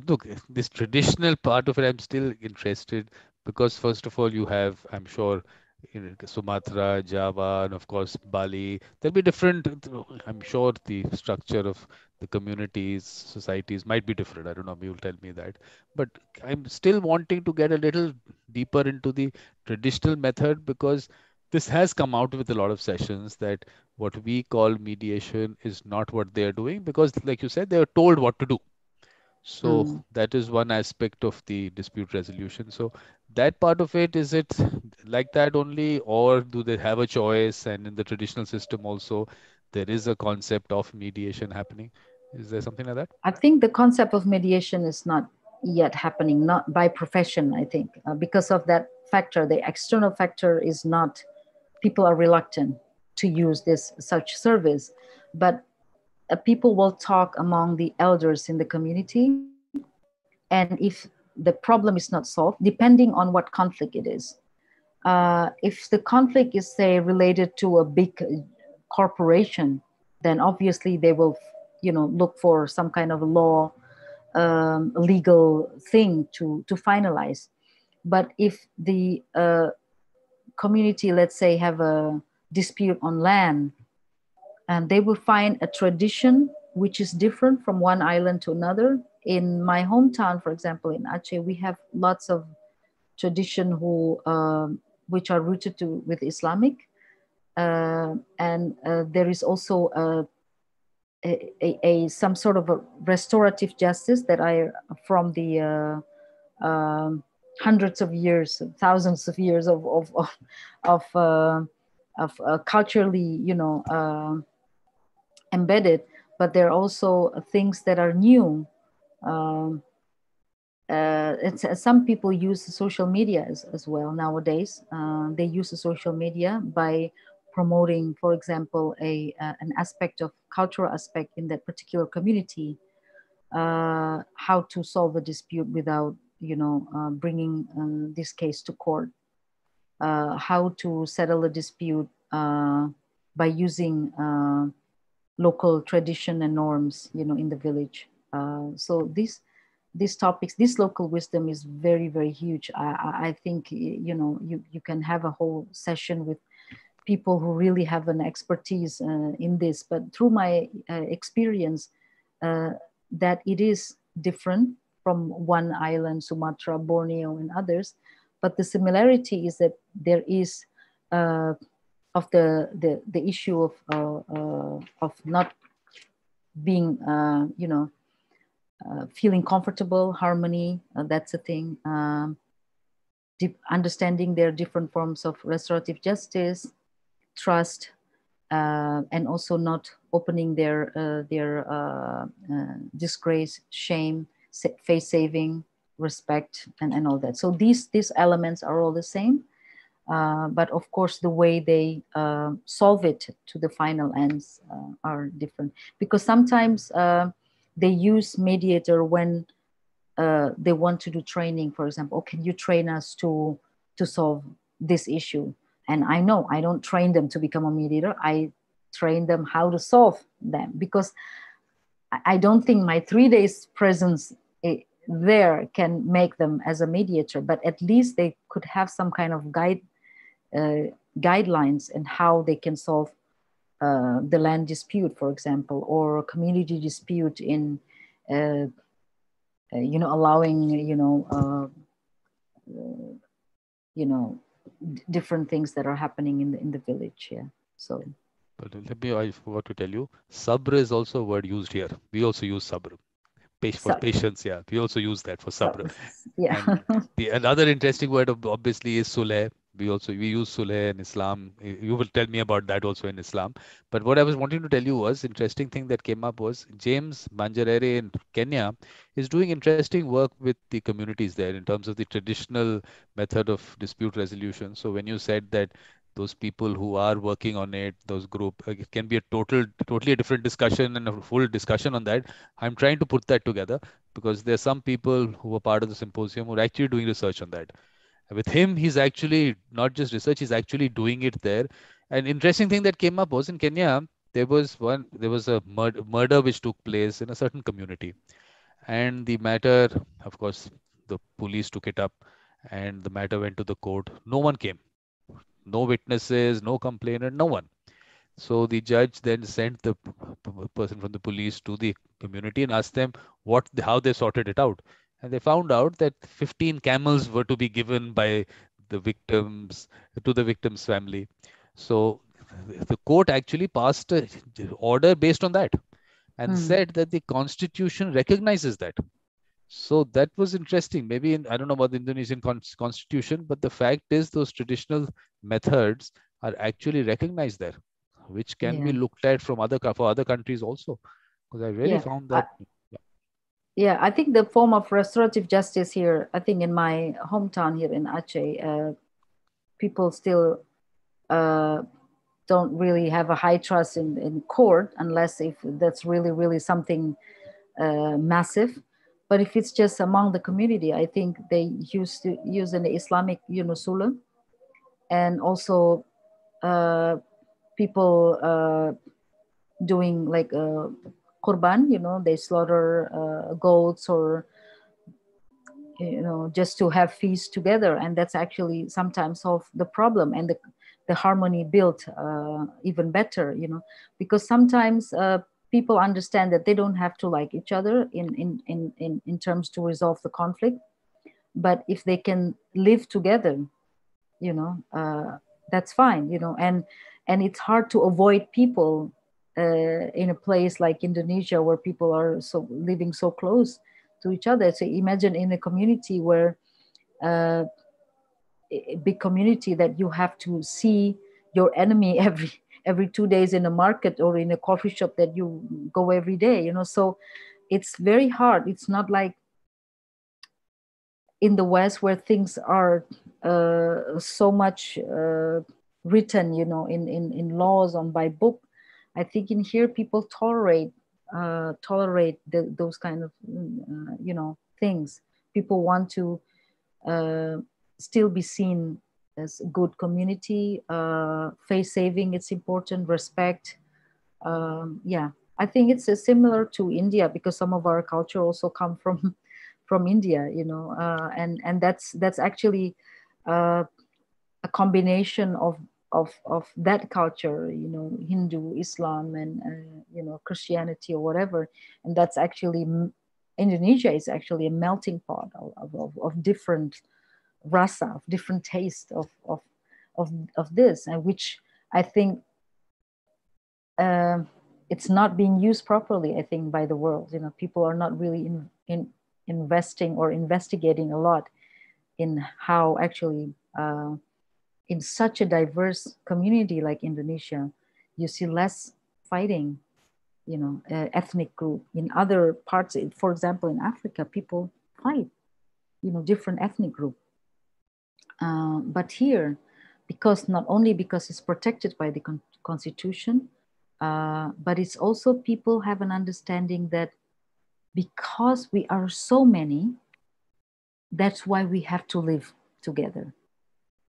S1: look, this traditional part of it, I'm still interested because first of all, you have, I'm sure, in Sumatra, Java, and of course Bali. There'll be different. I'm sure the structure of the communities, societies might be different. I don't know. You'll tell me that. But I'm still wanting to get a little deeper into the traditional method because this has come out with a lot of sessions that what we call mediation is not what they are doing because, like you said, they are told what to do. So
S2: Mm.
S1: that is one aspect of the dispute resolution. So that part of it, is it like that only, or do they have a choice? And in the traditional system also, there is a concept of mediation happening. Is there something like that?
S2: I think the concept of mediation is not yet happening, not by profession, I think, because of that factor. The external factor is not, people are reluctant to use this such service, but people will talk among the elders in the community. And if the problem is not solved, depending on what conflict it is, if the conflict is, say, related to a big corporation, then obviously they will, you know, look for some kind of law, legal thing to finalize. But if the community, let's say, have a dispute on land, and they will find a tradition which is different from one island to another. In my hometown, for example, in Aceh, we have lots of tradition which are rooted with Islamic, and there is also some sort of a restorative justice that I from the hundreds of years, thousands of years of, culturally, embedded, but there are also things that are new. Um, some people use social media as well nowadays. They use the social media by promoting, for example, an aspect of cultural aspect in that particular community, how to solve a dispute without, bringing this case to court, how to settle a dispute by using local tradition and norms, in the village. So these topics, this local wisdom is very, very huge. I think, you can have a whole session with people who really have an expertise in this. But through my experience, uh, that it is different from one island, Sumatra, Borneo, and others. But the similarity is that there is of the issue of not being, feeling comfortable, harmony. That's a thing. Understanding their different forms of restorative justice, trust, and also not opening their disgrace, shame, face saving, respect, and all that. So these elements are all the same, but of course the way they solve it to the final ends are different, because sometimes they use mediator when they want to do training, for example. Oh, can you train us to solve this issue? And I know I don't train them to become a mediator. I train them how to solve them, because I don't think my 3 days presence there can make them as a mediator, but at least they could have some kind of guidelines and how they can solve the land dispute, for example, or community dispute in allowing different things that are happening in the village. Yeah. So.
S1: But I forgot to tell you, sabr is also a word used here. We also use sabr. For
S2: So,
S1: patience, yeah. We also use that for
S2: so
S1: sabr.
S2: yeah.
S1: And the another interesting word obviously is sulh. We use sulh in Islam. You will tell me about that also in Islam. But what I was wanting to tell you was interesting thing that came up was James Manjarere in Kenya is doing interesting work with the communities there in terms of the traditional method of dispute resolution. So when you said that those people who are working on it, those group, it can be a totally a different discussion and a full discussion on that. I'm trying to put that together because there are some people who were part of the symposium who are actually doing research on that. With him, he's actually not just research, he's actually doing it there. An interesting thing that came up was in Kenya, there was a murder which took place in a certain community. And the matter, of course, the police took it up and the matter went to the court. No one came. No witnesses, no complainant, no one. So the judge then sent the person from the police to the community and asked them how they sorted it out. And they found out that 15 camels were to be given by the victims to the victim's family. So the court actually passed a order based on that and
S2: Mm,
S1: said that the constitution recognizes that. So that was interesting. Maybe I don't know about the Indonesian constitution, but the fact is those traditional methods are actually recognized there, which can be
S2: yeah.
S1: looked at from for other countries also. Because I really
S2: Yeah.
S1: found
S2: I,
S1: that.
S2: yeah. I think the form of restorative justice here, I think in my hometown here in Aceh, people still uh, don't really have a high trust in court unless if that's really, really something massive. But if it's just among the community, I think they used to use an Islamic, sula, and also uh, people doing like kurban, they slaughter goats or just to have feast together, and that's actually sometimes solve the problem and the harmony built even better, because sometimes people understand that they don't have to like each other in terms to resolve the conflict, but if they can live together, that's fine, and it's hard to avoid people in a place like Indonesia where people are so living so close to each other. So imagine in a community where uh, a big community that you have to see your enemy every 2 days in a market or in a coffee shop that you go every day, you know. So it's very hard. It's not like in the West where things are so much written, you know, in laws on by book. I think in here people tolerate those kind of you know, things. People want to uh, still be seen as a good community. Face saving, it's important. Respect. Yeah, I think it's similar to India because some of our culture also come from from India, you know, and that's actually uh, a combination of that culture, you know, Hindu, Islam, and you know, Christianity or whatever, and that's actually Indonesia is actually a melting pot of different rasa, of different taste of this, and which I think uh, it's not being used properly, I think, by the world. You know, people are not really investing or investigating a lot in how actually in such a diverse community like Indonesia, you see less fighting, you know, ethnic group. In other parts, for example, in Africa, people fight, you know, different ethnic group. But here, because not only because it's protected by the constitution, but it's also people have an understanding that because we are so many, that's why we have to live together,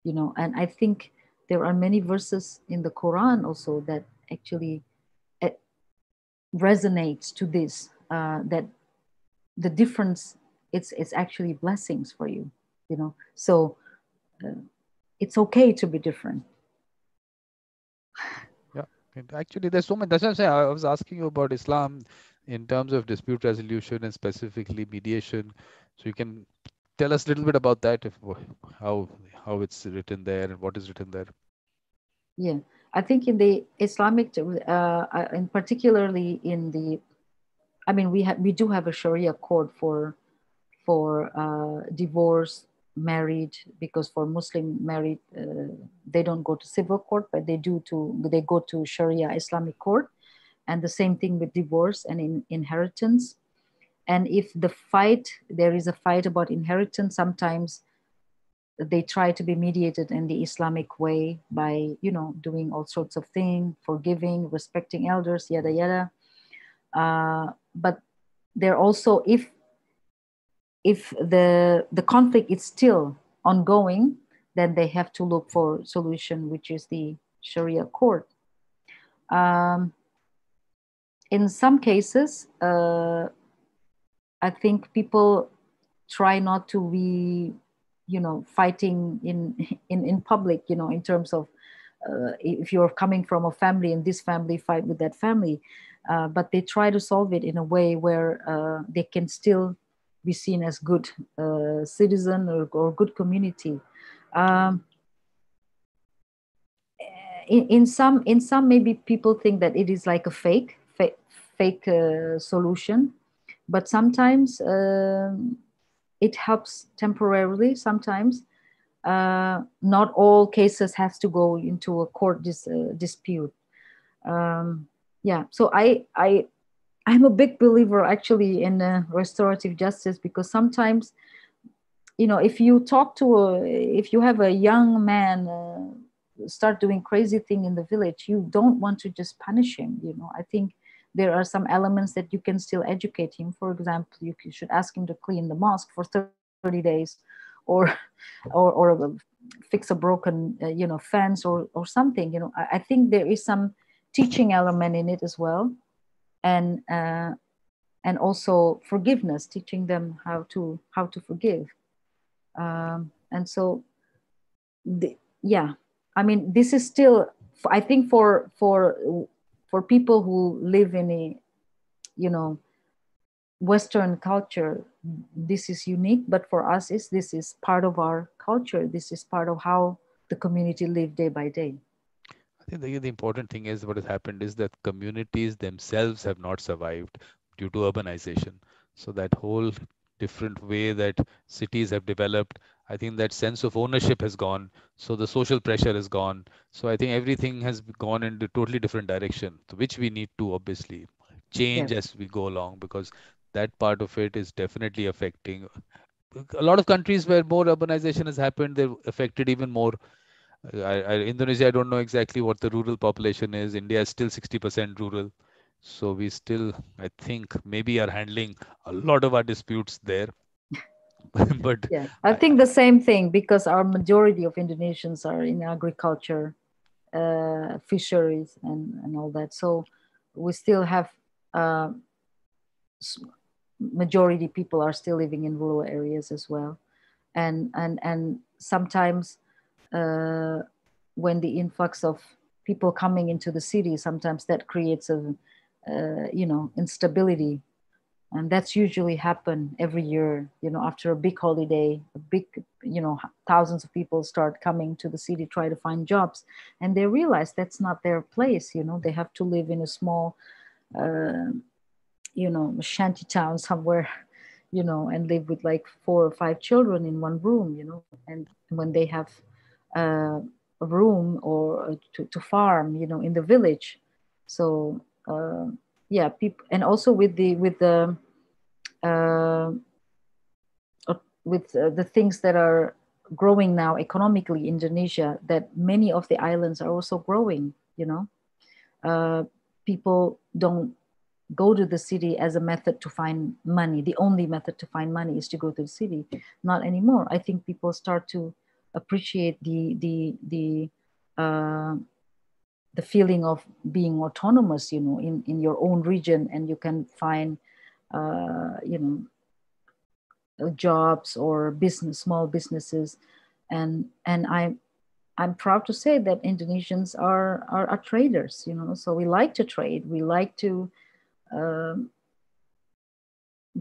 S2: you know. And I think there are many verses in the Quran also that actually uh, resonates to this, that the difference, it's actually blessings for you, you know. So it's okay to be different.
S1: Yeah, and actually, there's so many. That's what I'm saying. I was asking you about Islam in terms of dispute resolution and specifically mediation. So you can tell us a little bit about that, if how how it's written there and what is written there.
S2: Yeah, I think in the Islamic, in particularly in the, I mean, we do have a Sharia court for divorce, married, because for Muslim married, they don't go to civil court, but they go to Sharia Islamic court, and the same thing with divorce and inheritance. And if there is a fight about inheritance, sometimes they try to be mediated in the Islamic way by, you know, doing all sorts of things, forgiving, respecting elders, yada yada. But there also, if the conflict is still ongoing, then they have to look for solution, which is the Sharia court. Um, in some cases, I think people try not to be, you know, fighting in public, you know, in terms of if you're coming from a family and this family fight with that family, but they try to solve it in a way where they can still be seen as good citizen or good community. Um, in some maybe people think that it is like a fake solution, but sometimes it helps temporarily. Sometimes not all cases has to go into a court dispute. um, yeah, so I'm a big believer actually in restorative justice, because sometimes, you know, if you have a young man start doing crazy thing in the village, you don't want to just punish him, you know. I think there are some elements that you can still educate him. For example, you should ask him to clean the mosque for 30 days, or or fix a broken you know, fence or something, you know. I think there is some teaching element in it as well, and also forgiveness, teaching them how to forgive. And so yeah, I mean, this is still, I think, for people who live in a, you know, Western culture, this is unique, but for us is this is part of our culture. This is part of how the community live day by day.
S1: I think the important thing is what has happened is that communities themselves have not survived due to urbanization. So that whole different way that cities have developed. I think that sense of ownership has gone. So the social pressure is gone. So I think everything has gone in a totally different direction, which we need to obviously change
S2: Yes.
S1: as we go along, because that part of it is definitely affecting a lot of countries where more urbanization has happened. They're affected even more. Indonesia, I don't know exactly what the rural population is. India is still 60% rural. So we still, I think, maybe are handling a lot of our disputes there. But
S2: Yeah, I
S1: I,
S2: think the same thing because our majority of Indonesians are in agriculture, fisheries, and all that. So we still have uh, majority people are still living in rural areas as well, and sometimes uh, when the influx of people coming into the city, sometimes that creates a instability, and that's usually happen every year, after a big holiday, a big, thousands of people start coming to the city, try to find jobs, and they realize that's not their place. They have to live in a small uh, shanty town somewhere, and live with like 4 or 5 children in one room, and when they have uh, a room or to farm, in the village. So yeah, people, and also uh, the things that are growing now economically in Indonesia, that many of the islands are also growing, people don't go to the city as a method to find money. The only method to find money is to go to the city. Not anymore. I think people start to appreciate uh, the feeling of being autonomous, in your own region, and you can find uh, you know jobs or small businesses, and I'm proud to say that Indonesians are traders, so we like to trade, we like um,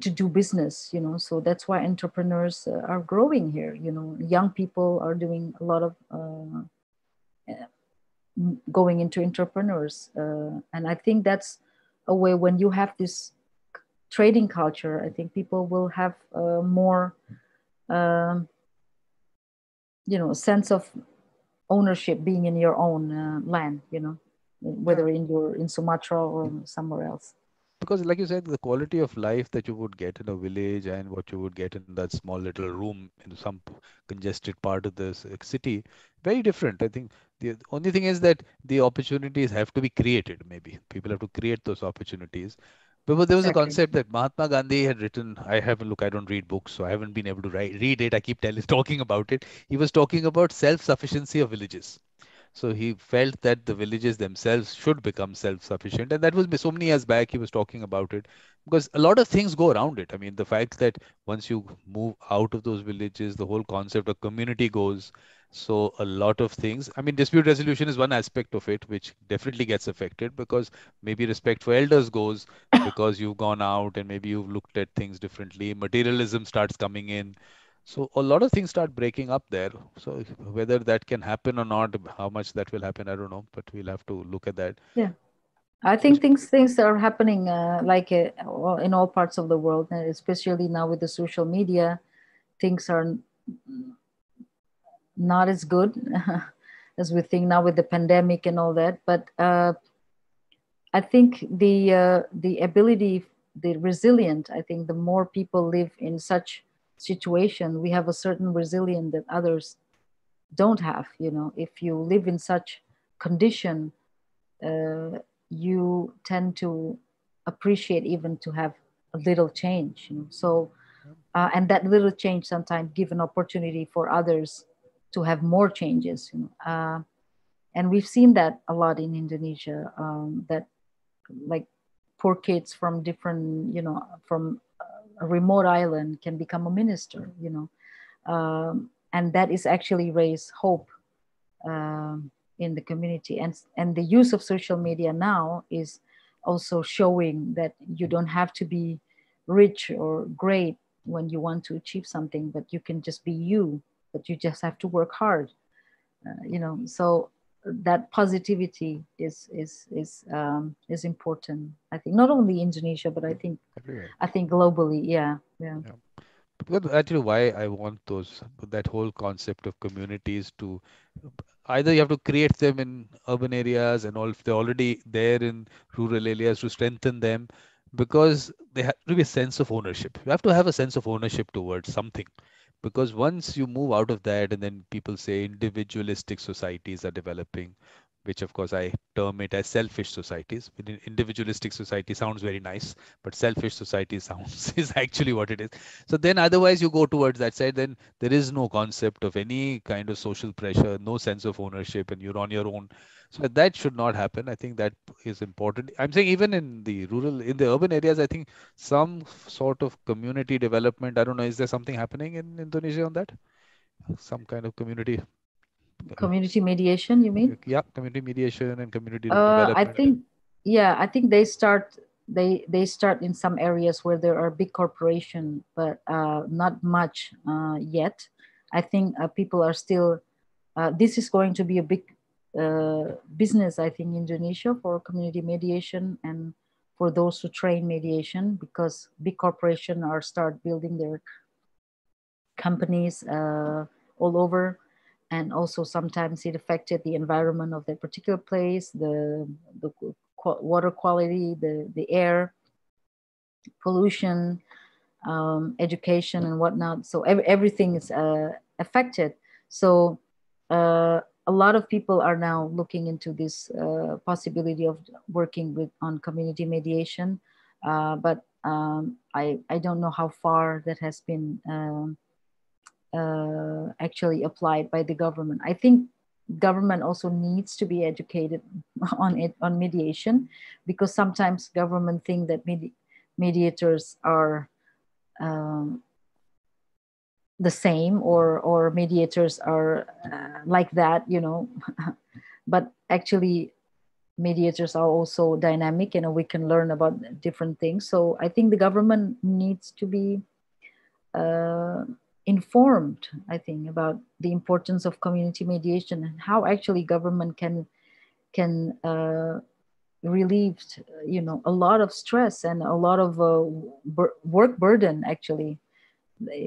S2: to do business, so that's why entrepreneurs are growing here. Young people are doing a lot of going into entrepreneurs, and I think that's a way. When you have this trading culture, I think people will have more um, sense of ownership, being in your own land,
S1: yeah,
S2: whether in Sumatra or somewhere else.
S1: because like you said, the quality of life that you would get in a village and what you would get in that small little room in some congested part of the city, very different. I think the only thing is that the opportunities have to be created. Maybe people have to create those opportunities. But there was a
S2: Exactly.
S1: concept that Mahatma Gandhi had written. I haven't look. I don't read books, so I haven't been able to read it. I keep talking about it. He was talking about self-sufficiency of villages. So he felt that the villages themselves should become self-sufficient, and that was so many years back. He was talking about it because a lot of things go around it. I mean, the fact that once you move out of those villages, the whole concept of community goes. So a lot of things. I mean, dispute resolution is one aspect of it, which definitely gets affected because maybe respect for elders goes because you've gone out and maybe you've looked at things differently. Materialism starts coming in, so a lot of things start breaking up there. So whether that can happen or not, how much that will happen, I don't know, but we'll have to look at that.
S2: Yeah, I
S1: Which,
S2: think things are happening like in all parts of the world, and especially now with the social media, things are not as good as we think now with the pandemic and all that. But I think the ability, the resilient. I think the more people live in such situation, we have a certain resilience that others don't have. If you live in such condition, uh, you tend to appreciate even to have a little change. So and that little change sometimes give an opportunity for others to have more changes. And we've seen that a lot in Indonesia. That like poor kids from different, from a remote island can become a minister. And that is actually raise hope in the community, and the use of social media now is also showing that you don't have to be rich or great when you want to achieve something, but you can just be you, but you just have to work hard. So that positivity is important, I think, not only Indonesia, but I think
S1: everywhere.
S2: I think globally, yeah.
S1: Yeah. Because actually, why I want that whole concept of communities to either you have to create them in urban areas and all if they're already there in rural areas to strengthen them because they have to be a sense of ownership. You have to have a sense of ownership towards something because once you move out of that and then people say individualistic societies are developing, which of course I term it as selfish societies. Individualistic society sounds very nice, but selfish society sounds is actually what it is. So then otherwise you go towards that side, then there is no concept of any kind of social pressure, no sense of ownership, and you're on your own. So that should not happen. I think that is important. I'm saying even in the urban areas, I think some sort of community development. I don't know, is there something happening in Indonesia on that? Some kind of community, uh,
S2: Community mediation, you mean?
S1: yeah, community mediation and community
S2: I
S1: development.
S2: think, yeah, I think they start in some areas where there are big corporation, but not much yet. I think people are still. This is going to be a big business, I think, in Indonesia for community mediation and for those who train mediation, because big corporation are start building their companies all over, and also sometimes it affected the environment of that particular place, the water quality, the air pollution, education and whatnot. So everything is affected. So a lot of people are now looking into this possibility of working with on community mediation, but I don't know how far that has been actually applied by the government. I think government also needs to be educated on it, on mediation, because sometimes government think that mediators are um, the same, or mediators are like that, you know. But actually mediators are also dynamic, and we can learn about different things. So I think the government needs to be uh, informed, I think, about the importance of community mediation and how actually government can relieve, you know, a lot of stress and a lot of work burden actually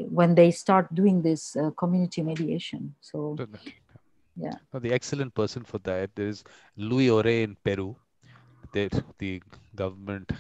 S2: when they start doing this community mediation. So
S1: So,
S2: yeah.
S1: the excellent person for that is Luis Ore in Peru. The government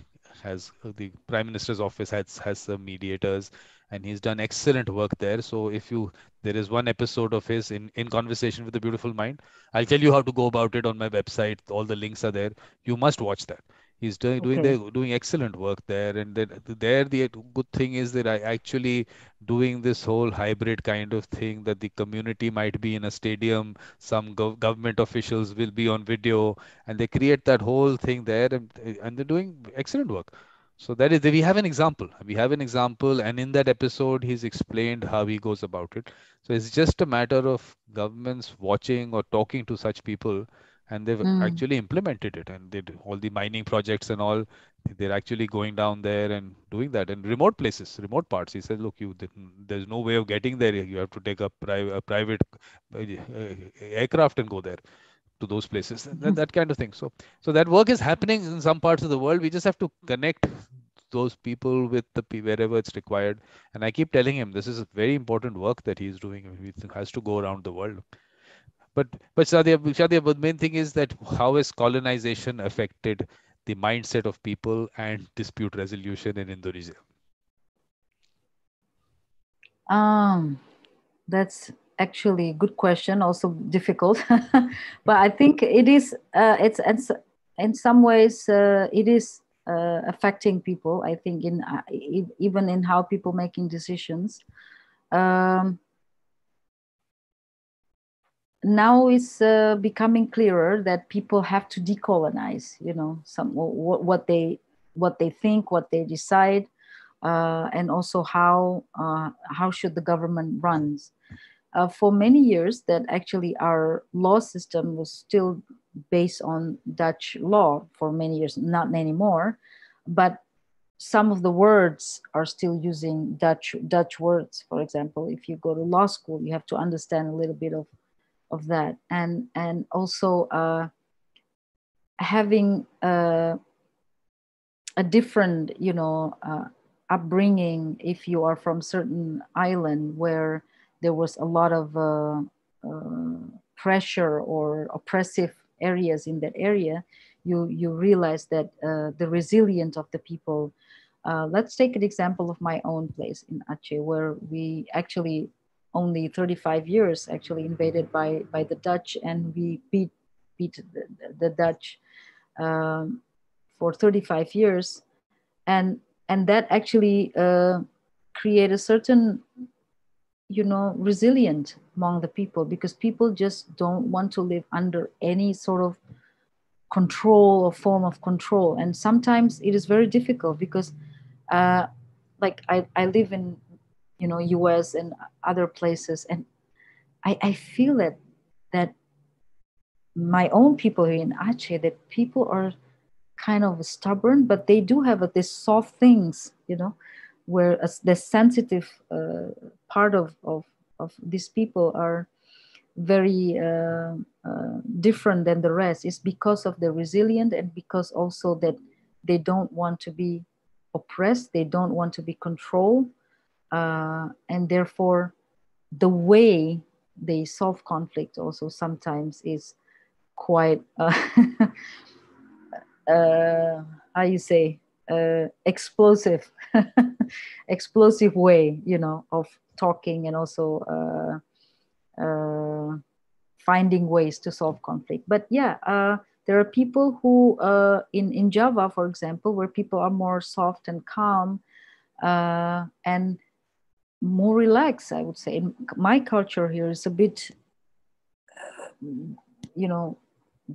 S1: has the prime minister's office has some mediators and he's done excellent work there. So if you there is one episode of his in conversation with the beautiful mind, I'll tell you how to go about it on my website. All the links are there. You must watch that. He's
S2: Okay.
S1: doing excellent work there, and then there the good thing is that I actually doing this whole hybrid kind of thing that the community might be in a stadium, some government officials will be on video, and they create that whole thing there, and they're doing excellent work. So that is we have an example. We have an example, and in that episode, he's explained how he goes about it. So it's just a matter of governments watching or talking to such people, and they've
S2: Mm.
S1: actually implemented it, and they do all the mining projects and all. They're actually going down there and doing that in remote places, remote parts. He said, "Look, there's no way of getting there. You have to take a private aircraft and go there." To those places, that kind of thing. So that work is happening in some parts of the world. We just have to connect those people with wherever it's required. And I keep telling him this is a very important work that he's doing. He has to go around the world. But Shadia, but the main thing is that how has colonization affected the mindset of people and dispute resolution in Indonesia?
S2: um that's actually a good question, also difficult. But I think it is it's in some ways it is affecting people, I think, in even in how people making decisions. um, Now it's becoming clearer that people have to decolonize, you know, some what they think, what they decide, and also how should the government runs. For many years, that actually our law system was still based on Dutch law for many years, not anymore, but some of the words are still using Dutch words. For example, if you go to law school, you have to understand a little bit of that, and also having a different, upbringing if you are from certain island where there was a lot of pressure or oppressive areas in that area. You realize that the resilience of the people. Let's take an example of my own place in Aceh, where we actually only 35 years actually invaded by the Dutch, and we beat the Dutch for 35 years, and that actually create a certain resilient among the people, because people just don't want to live under any sort of control or form of control. And sometimes it is very difficult because like I live in US and other places, and I feel that my own people here in Aceh, that people are kind of stubborn, but they do have this soft things, where the sensitive part of these people are very different than the rest. Is because of the resilient, and because also that they don't want to be oppressed, they don't want to be controlled, and therefore the way they solve conflict also sometimes is quite how you say, explosive explosive way of talking, and also finding ways to solve conflict. But yeah, there are people who in Java, for example, where people are more soft and calm, and more relaxed, I would say. My culture here is a bit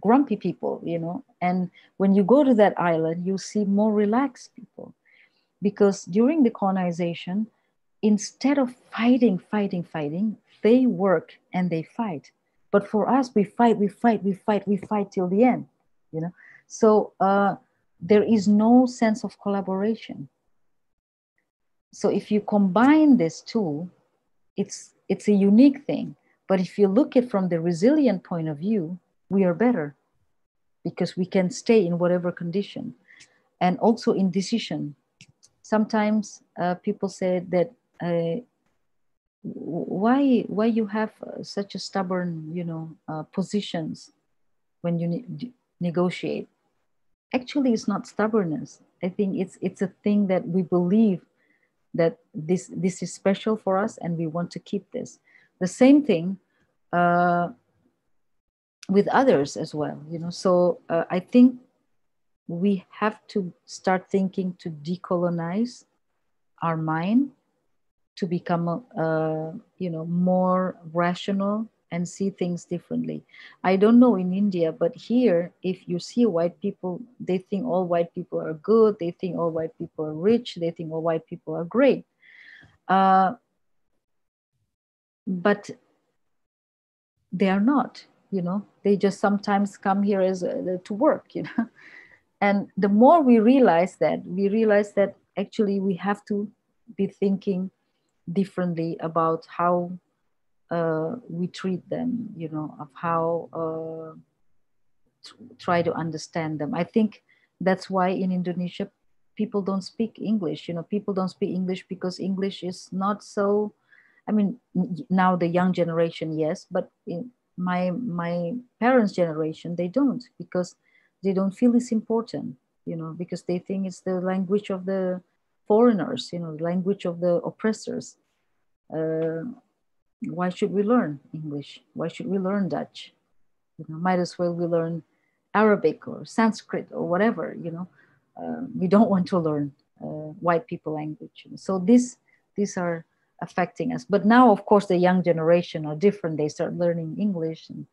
S2: grumpy people, and when you go to that island, you see more relaxed people, because during the colonization, instead of fighting, they work and they fight. But for us, we fight till the end, So there is no sense of collaboration. So if you combine this two, it's a unique thing. But if you look at from the resilient point of view, we are better, because we can stay in whatever condition. And also in decision, sometimes people say that why you have such a stubborn positions when you negotiate. Actually, it's not stubbornness. I think it's a thing that we believe that this is special for us, and we want to keep this. The same thing with others as well, So I think we have to start thinking to decolonize our mind, to become more rational and see things differently. I don't know in India, but here, if you see white people, they think all white people are good, they think all white people are rich, they think all white people are great. But they are not, they just sometimes come here as to work, And the more we realize that actually we have to be thinking differently about how we treat them, of how try to understand them. I think that's why in Indonesia, people don't speak English. People don't speak English because English is not so, I mean, now the young generation, yes, but in my parents' generation, they don't, because they don't feel it's important, because they think it's the language of the foreigners, the language of the oppressors. Why should we learn English? Why should we learn Dutch? Might as well we learn Arabic or Sanskrit or whatever. We don't want to learn white people language. So these are affecting us. But now, of course, the young generation are different. They start learning English and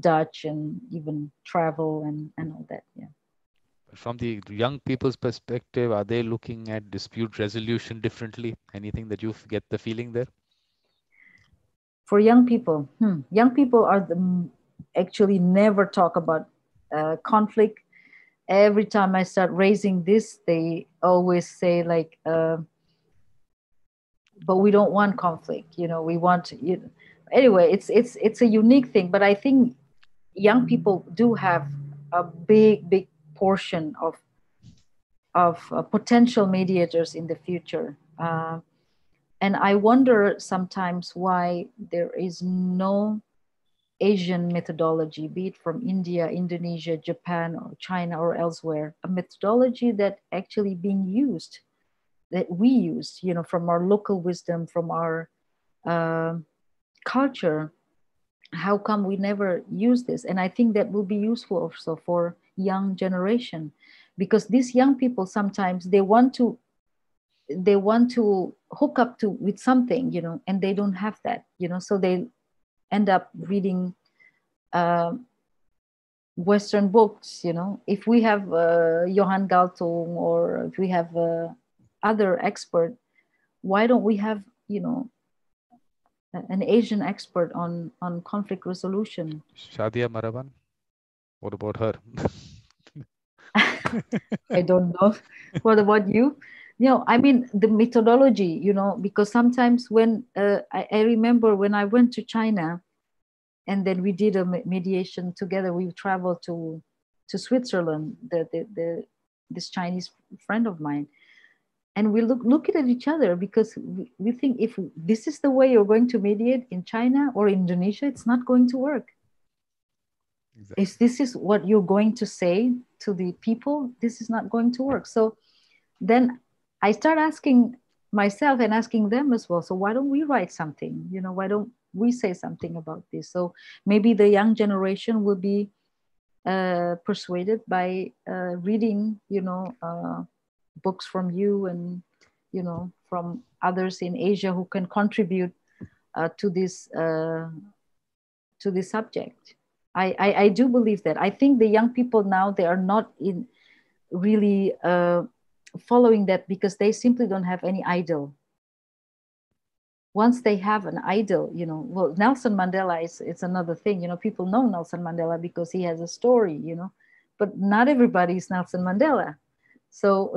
S2: Dutch and even travel and all that. Yeah.
S1: From the young people's perspective, are they looking at dispute resolution differently? Anything that you get the feeling there?
S2: For young people are actually never talk about conflict. Every time I start raising this, they always say like, but we don't want conflict. We want, anyway, it's a unique thing. But I think young people do have a big portion of potential mediators in the future. And I wonder sometimes why there is no Asian methodology, be it from India, Indonesia, Japan, or China, or elsewhere, a methodology that actually being used, that we use, from our local wisdom, from our uh, culture. How come we never use this? And I think that will be useful also for young generation, because these young people sometimes they want to hook up to with something, and they don't have that, so they end up reading uh, Western books. If we have Johann Galtung, or if we have other expert, why don't we have an Asian expert on conflict resolution?
S1: Shadia Marhaban, what about her?
S2: I don't know. What about you? I mean, the methodology, because sometimes when I remember when I went to China, and then we did a mediation together. We traveled to Switzerland, this Chinese friend of mine, and we look at each other, because we think, if this is the way you're going to mediate in China or Indonesia, it's not going to work.
S1: Exactly.
S2: If this is what you're going to say to the people, this is not going to work. So then I start asking myself and asking them as well, so why don't we write something? Why don't we say something about this? So maybe the young generation will be persuaded by reading, books from you, and from others in Asia who can contribute to this subject. I do believe that. I think the young people now, they are not in really following that, because they simply don't have any idol. Once they have an idol, well, Nelson Mandela is, it's another thing. People know Nelson Mandela because he has a story, but not everybody is Nelson Mandela. So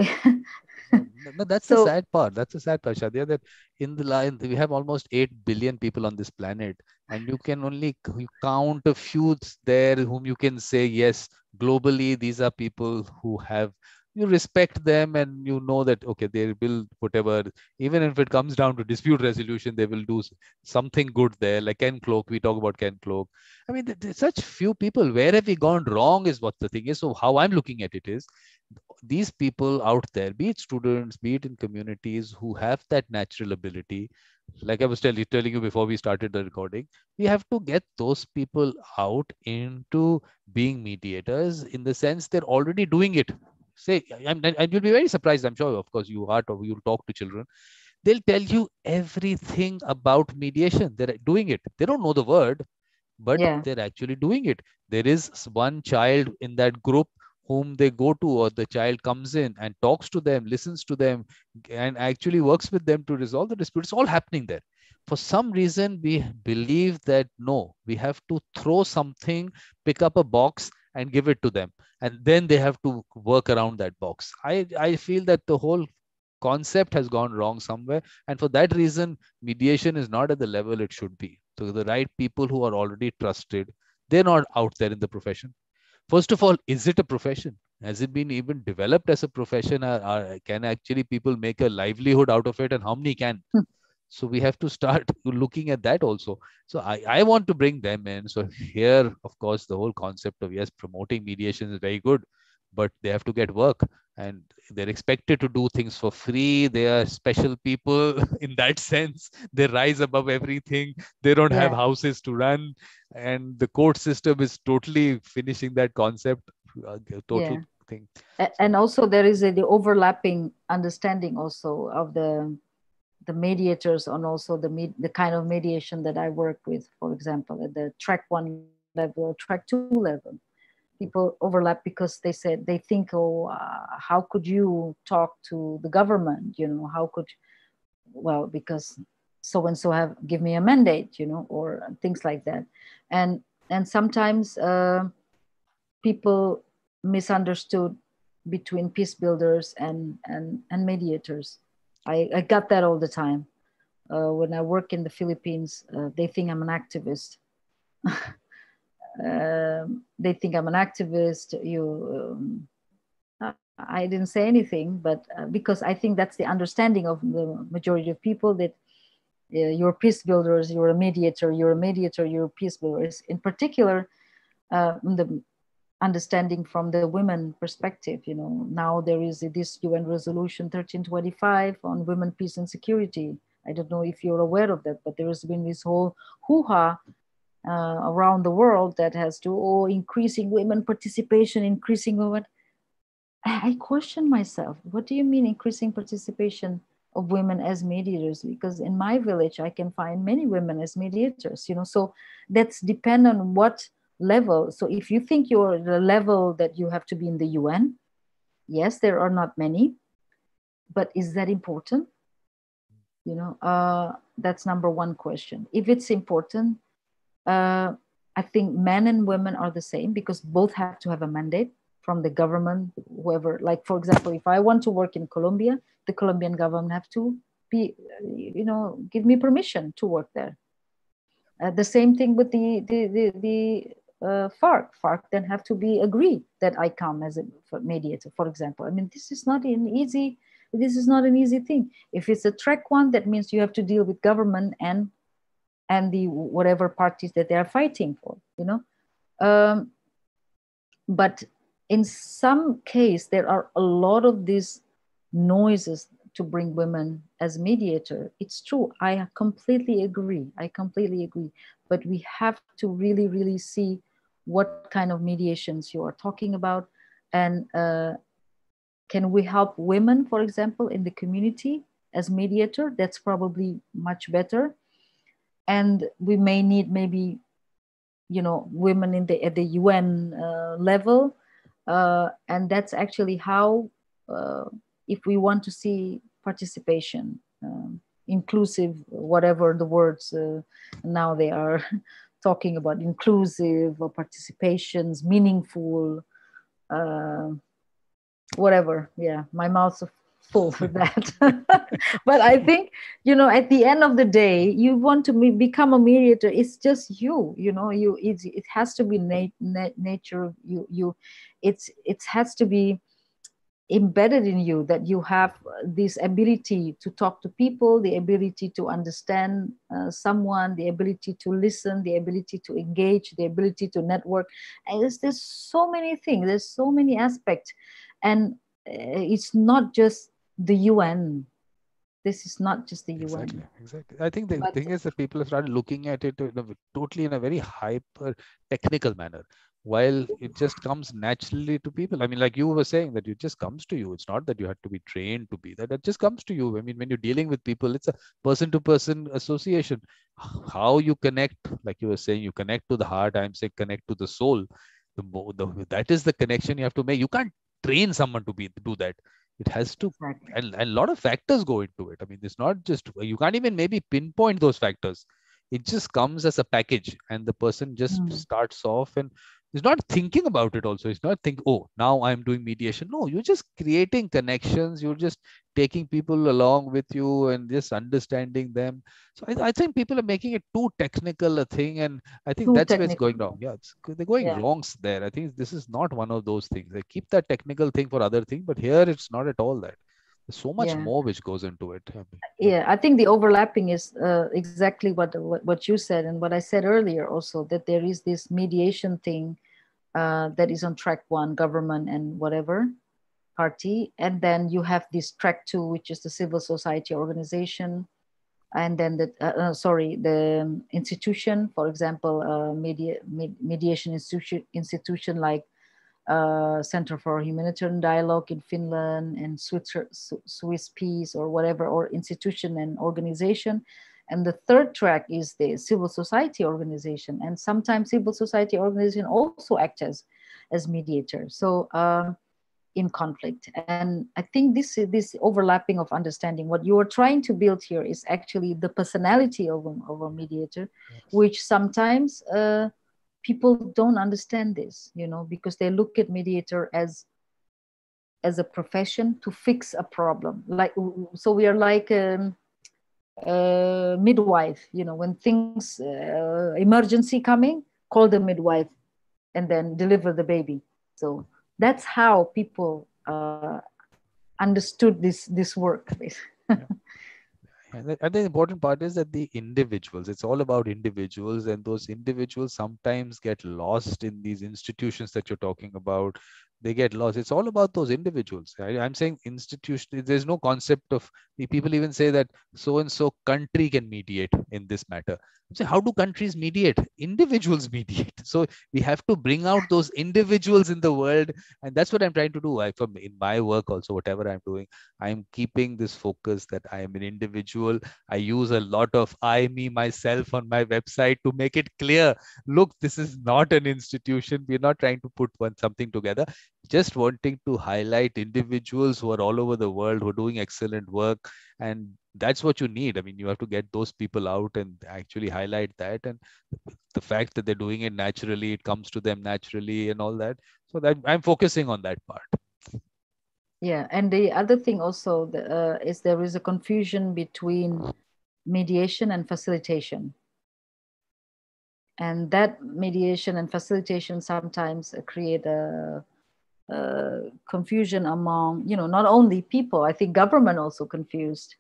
S1: No, that's the
S2: so
S1: sad part. That's the sad part, Shadia, that in the line we have almost 8 billion people on this planet, and you can only you count a few there whom you can say, yes, globally, these are people who have, you respect them, and you know that, okay, they will, whatever, even if it comes down to dispute resolution, they will do something good there. Like Ken Cloke, we talk about Ken Cloke. I mean, there's such few people. Where have we gone wrong is what the thing is. So how I'm looking at it is, these people out there, be it students, be it in communities who have that natural ability, like I was telling you before we started the recording, we have to get those people out into being mediators, in the sense they're already doing it. Say, and you'll be very surprised, I'm sure, of course, you'll talk to children. They'll tell you everything about mediation. They're doing it. They don't know the word, but
S2: yeah,
S1: they're actually doing it. There is one child in that group whom they go to, or the child comes in and talks to them, listens to them, and actually works with them to resolve the dispute. It's all happening there. For some reason, we believe that no, we have to throw something, pick up a box, and give it to them, and then they have to work around that box. I feel that the whole concept has gone wrong somewhere, and for that reason, mediation is not at the level it should be. So the right people who are already trusted, they're not out there in the profession. First of all, is it a profession? Has it been even developed as a profession? Can actually people make a livelihood out of it, and how many can? So we have to start looking at that also. So I want to bring them in. So here, of course, the whole concept of, yes, promoting mediation is very good, but they have to get work, and they're expected to do things for free. They are special people in that sense. They rise above everything. They don't have
S2: yeah,
S1: houses to run, and the court system is totally finishing that concept, total
S2: yeah.
S1: thing.
S2: And
S1: So
S2: also there is the overlapping understanding also of the mediators, and also the kind of mediation that I work with, for example, at the track 1 level or track 2 level. People overlap because they think, oh, how could you talk to the government? How could, well, because so and so have give me a mandate, or things like that. And sometimes people misunderstood between peace builders and mediators. I got that all the time. When I work in the Philippines, they think I'm an activist. They think I'm an activist. I didn't say anything, but because I think that's the understanding of the majority of people, that you're peace builders, you're a mediator, you're a mediator, you're peace builders. In particular, the understanding from the women perspective, now there is this UN resolution 1325 on women, peace and security. I don't know if you're aware of that, but there has been this whole hoo-ha around the world that has to, increasing women participation, increasing women. I question myself, what do you mean increasing participation of women as mediators? Because in my village, I can find many women as mediators, so that's depend on what level. So if you think you're the level that you have to be in the UN, yes, there are not many, but is that important? That's number one question. If it's important, I think men and women are the same, because both have to have a mandate from the government, whoever. Like, for example, if I want to work in Colombia, the Colombian government have to be, give me permission to work there. The same thing with the FARC. FARC then have to be agree that I come as a mediator, for example. I mean, this is not an easy. This is not an easy thing. If it's a track one, that means you have to deal with government and the whatever parties that they are fighting for, but in some case there are a lot of these noises to bring women as mediator. It's true, I completely agree, but we have to really, really see what kind of mediations you are talking about, and can we help women, for example, in the community as mediator? That's probably much better. And we may need maybe, women at the UN level, and that's actually how, if we want to see participation, inclusive, whatever the words now they are talking about, inclusive or participations, meaningful, whatever. Yeah, my mouth's full with that. But I think, at the end of the day, you want to become a mediator. It's just it has to be nature of you. It has to be embedded in you, that you have this ability to talk to people, the ability to understand someone, the ability to listen, the ability to engage, the ability to network. And there's so many things, there's so many aspects. And it's not just the UN. This is not just the
S1: Exactly,
S2: UN.
S1: exactly. I think the
S2: But
S1: thing is that people have started looking at it totally in a very hyper technical manner, while it just comes naturally to people. I mean, like you were saying, that it just comes to you. It's not that you have to be trained to be that. It just comes to you. I mean, when you're dealing with people, it's a person-to-person association. How you connect, like you were saying, you connect to the heart. I'm saying connect to the soul. That is the connection you have to make. You can't train someone to do that. It has to,
S2: exactly.
S1: and a lot of factors go into it. I mean, it's not just, you can't even maybe pinpoint those factors. It just comes as a package, and the person just starts off and is not thinking about it also. It's not think, oh, now I'm doing mediation. No, you're just creating connections. You're just taking people along with you and just understanding them. So I think people are making it too technical a thing, and I think
S2: Too
S1: that's where it's
S2: technical.
S1: going wrong. Yeah, they're going
S2: Yeah.
S1: wrongs there. I think this is not one of those things. They keep that technical thing for other things, but here it's not at all that. There's so much
S2: Yeah.
S1: more which goes into it. I mean, yeah.
S2: Yeah, I think the overlapping is exactly what you said and what I said earlier also, that there is this mediation thing that is on track one, government and whatever party, and then you have this track two, which is the civil society organization, and then the institution, for example, mediation institution like Center for Humanitarian Dialogue in Finland, and Swiss Peace or whatever, or institution and organization. And the third track is the civil society organization. And sometimes civil society organization also act as mediator. So in conflict. And I think this overlapping of understanding, what you are trying to build here is actually the personality of a mediator,
S1: Yes.
S2: which sometimes people don't understand this, because they look at mediator as a profession to fix a problem. Like, so we are like midwife, when things emergency coming, call the midwife and then deliver the baby. So that's how people understood this work.
S1: Yeah. And the important part is that the individuals, it's all about individuals, and those individuals sometimes get lost in these institutions that you're talking about. They get lost. It's all about those individuals. I'm saying institution, there's no concept of, the people even say that so and so country can mediate in this matter. So how do countries mediate? Individuals mediate. So we have to bring out those individuals in the world. And that's what I'm trying to do. From in my work also, whatever I'm doing, I'm keeping this focus that I am an individual. I use a lot of I, me, myself on my website to make it clear. Look, this is not an institution. We're not trying to put something together. Just wanting to highlight individuals who are all over the world who are doing excellent work. And that's what you need. I mean, you have to get those people out and actually highlight that. And the fact that they're doing it naturally, it comes to them naturally and all that. So that I'm focusing on that part.
S2: Yeah, and the other thing also is there is a confusion between mediation and facilitation. And that mediation and facilitation sometimes create confusion among, not only people. I think government also confused,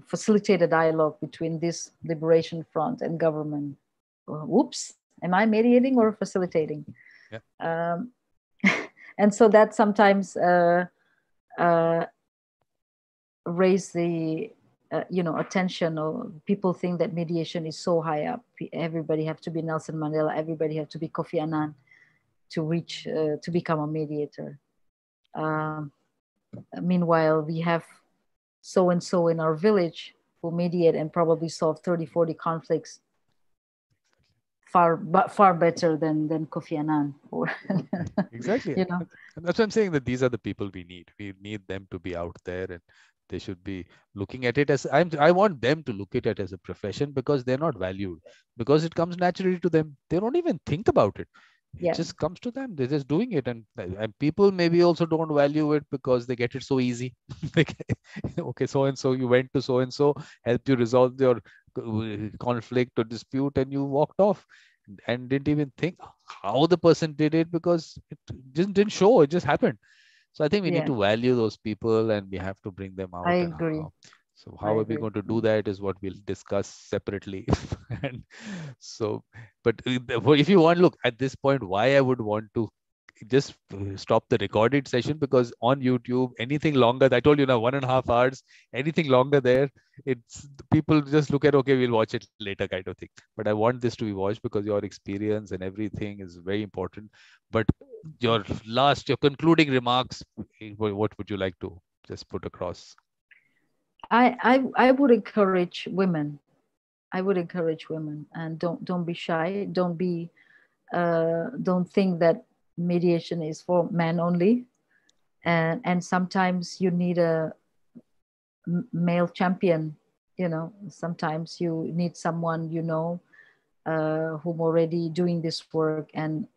S2: facilitate a dialogue between this liberation front and government. Whoops, am I mediating or facilitating?
S1: Yeah.
S2: And so that sometimes raise the attention, or people think that mediation is so high up. Everybody have to be Nelson Mandela, everybody have to be Kofi Annan to reach to become a mediator. Meanwhile, we have so and so in our village who mediate and probably solve 30-40 conflicts far better than Kofi Annan.
S1: Exactly. And that's what I'm saying, that these are the people we need. We need them to be out there, and they should be looking at it as, I want them to look at it as a profession, because they're not valued, because it comes naturally to them. They don't even think about it. It just comes to them. They're just doing it. And people maybe also don't value it because they get it so easy. Okay, so and so, you went to so and so, helped you resolve your conflict or dispute, and you walked off and didn't even think how the person did it, because it just didn't show. It just happened. So I think we need to value those people, and we have to bring them out.
S2: I
S1: And
S2: agree.
S1: so how are we going to do that is what we'll discuss separately. And so, but if you want, look, at this point, why I would want to just stop the recorded session, because on YouTube, anything longer, I told you now, 1.5 hours, anything longer there, it's people just look at, okay, we'll watch it later kind of thing. But I want this to be watched because your experience and everything is very important. But your concluding remarks, what would you like to just put across?
S2: I would encourage women. I would encourage women, and don't be shy. Don't think that mediation is for men only. And sometimes you need a male champion. Sometimes you need someone whom already doing this work, and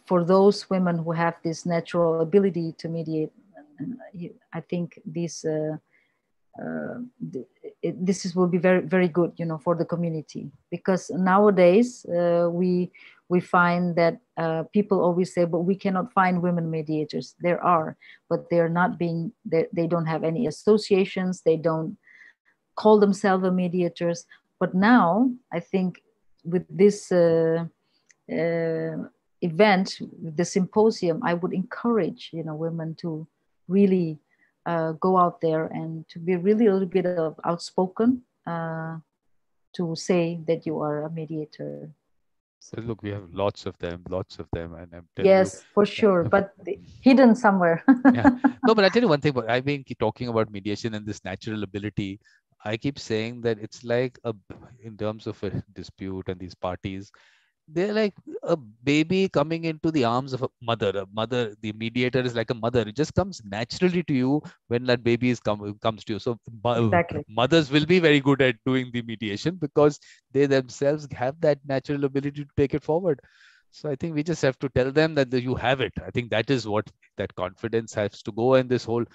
S2: for those women who have this natural ability to mediate, I think this will be very, very good, for the community. Because nowadays we find that people always say, but we cannot find women mediators. There are, but they're not being, they don't have any associations. They don't call themselves mediators. But now I think with this event, the symposium, I would encourage, women to really go out there and to be really a little bit of outspoken, to say that you are a mediator.
S1: So look, we have lots of them, and I'm telling you.
S2: Yes, for sure, but hidden somewhere.
S1: Yeah. No, but I tell you one thing, but I've been talking about mediation and this natural ability. I keep saying that it's like in terms of a dispute and these parties, they're like a baby coming into the arms of a mother. The mediator is like a mother. It just comes naturally to you when that baby comes to you. So
S2: Exactly.
S1: mothers will be very good at doing the mediation because they themselves have that natural ability to take it forward. So I think we just have to tell them that you have it. I think that is what that confidence has to go. And this whole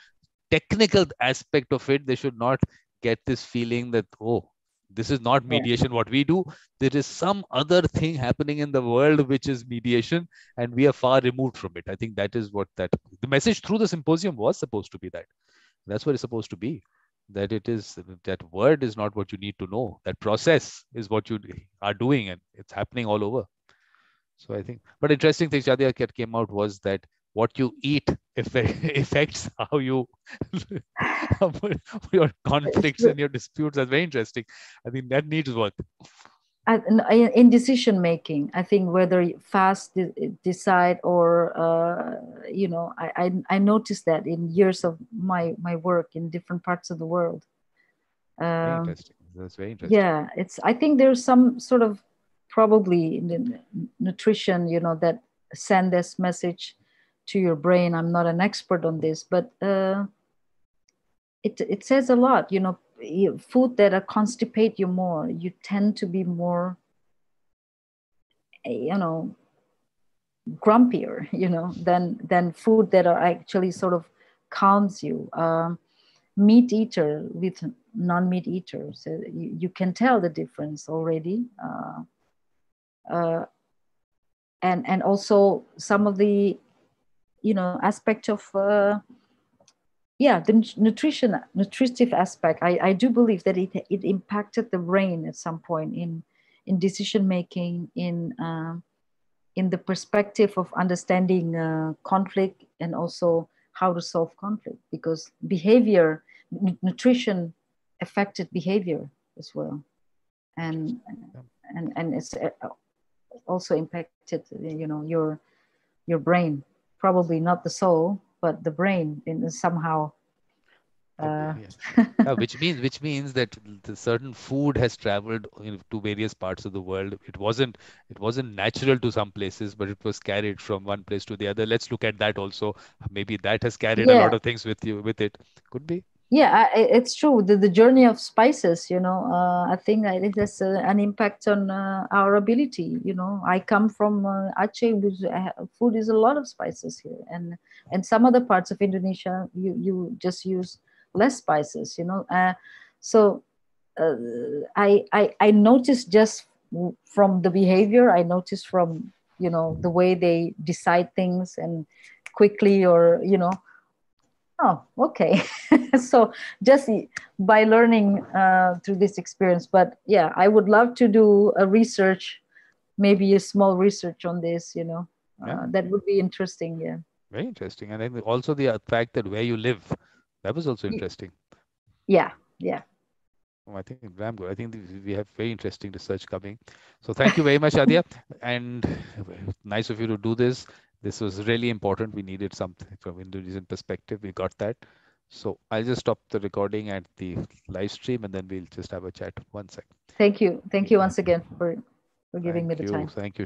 S1: technical aspect of it, they should not get this feeling that, oh, This is not
S2: Yeah.
S1: mediation what we do. There is some other thing happening in the world which is mediation, and we are far removed from it. I think that is what that the message through the symposium was supposed to be. That's what it's supposed to be. That it is that word is not what you need to know. That process is what you are doing, and it's happening all over. So I think, but interesting thing, Shadia, came out was that what you eat affects how you your
S2: It's
S1: conflicts
S2: the-
S1: and your disputes. That's very interesting. I think that needs work.
S2: in decision making, I think whether you fast decide or I noticed that in years of my work in different parts of the world.
S1: Very
S2: Um,
S1: interesting. That's very interesting.
S2: yeah, it's. I think there's some sort of probably in the nutrition, that send this message to your brain. I'm not an expert on this, but it says a lot. Food that are constipate you more, you tend to be more, you know, grumpier, than food that are actually sort of calms you. Meat eater with non-meat eaters, you can tell the difference already. Uh, and also some of the aspect of the nutritive aspect. I do believe that it impacted the brain at some point in decision making, in the perspective of understanding conflict, and also how to solve conflict, because behavior, nutrition affected behavior as well, and
S1: Yeah.
S2: and it's also impacted your brain, probably not the soul but the brain in somehow. uh,
S1: Yeah. Which means that the certain food has traveled to various parts of the world. It wasn't natural to some places, but it was carried from one place to the other. Let's look at that also. Maybe that has carried a
S2: yeah,
S1: lot of things with it. Could be.
S2: yeah, it's true. The journey of spices, I think it has an impact on our ability. I come from Aceh, which food is a lot of spices here, and some other parts of Indonesia, you just use less spices. So uh, I noticed just from the behavior. I noticed from the way they decide things and quickly, or oh, okay. So just by learning through this experience. But yeah, I would love to do a research, maybe a small research on this.
S1: Yeah,
S2: That would be interesting. Yeah.
S1: very interesting. And then also the fact that where you live, that was also interesting.
S2: Yeah. Yeah.
S1: I think damn good. I think we have very interesting research coming. So thank you very much, Adia. And nice of you to do this. This was really important. We needed something from Indonesian perspective. We got that. So I'll just stop the recording at the live stream and then we'll just have a chat. One sec.
S2: Thank you. Thank you once again for giving me
S1: Thank
S2: the
S1: you.
S2: time.
S1: Thank you,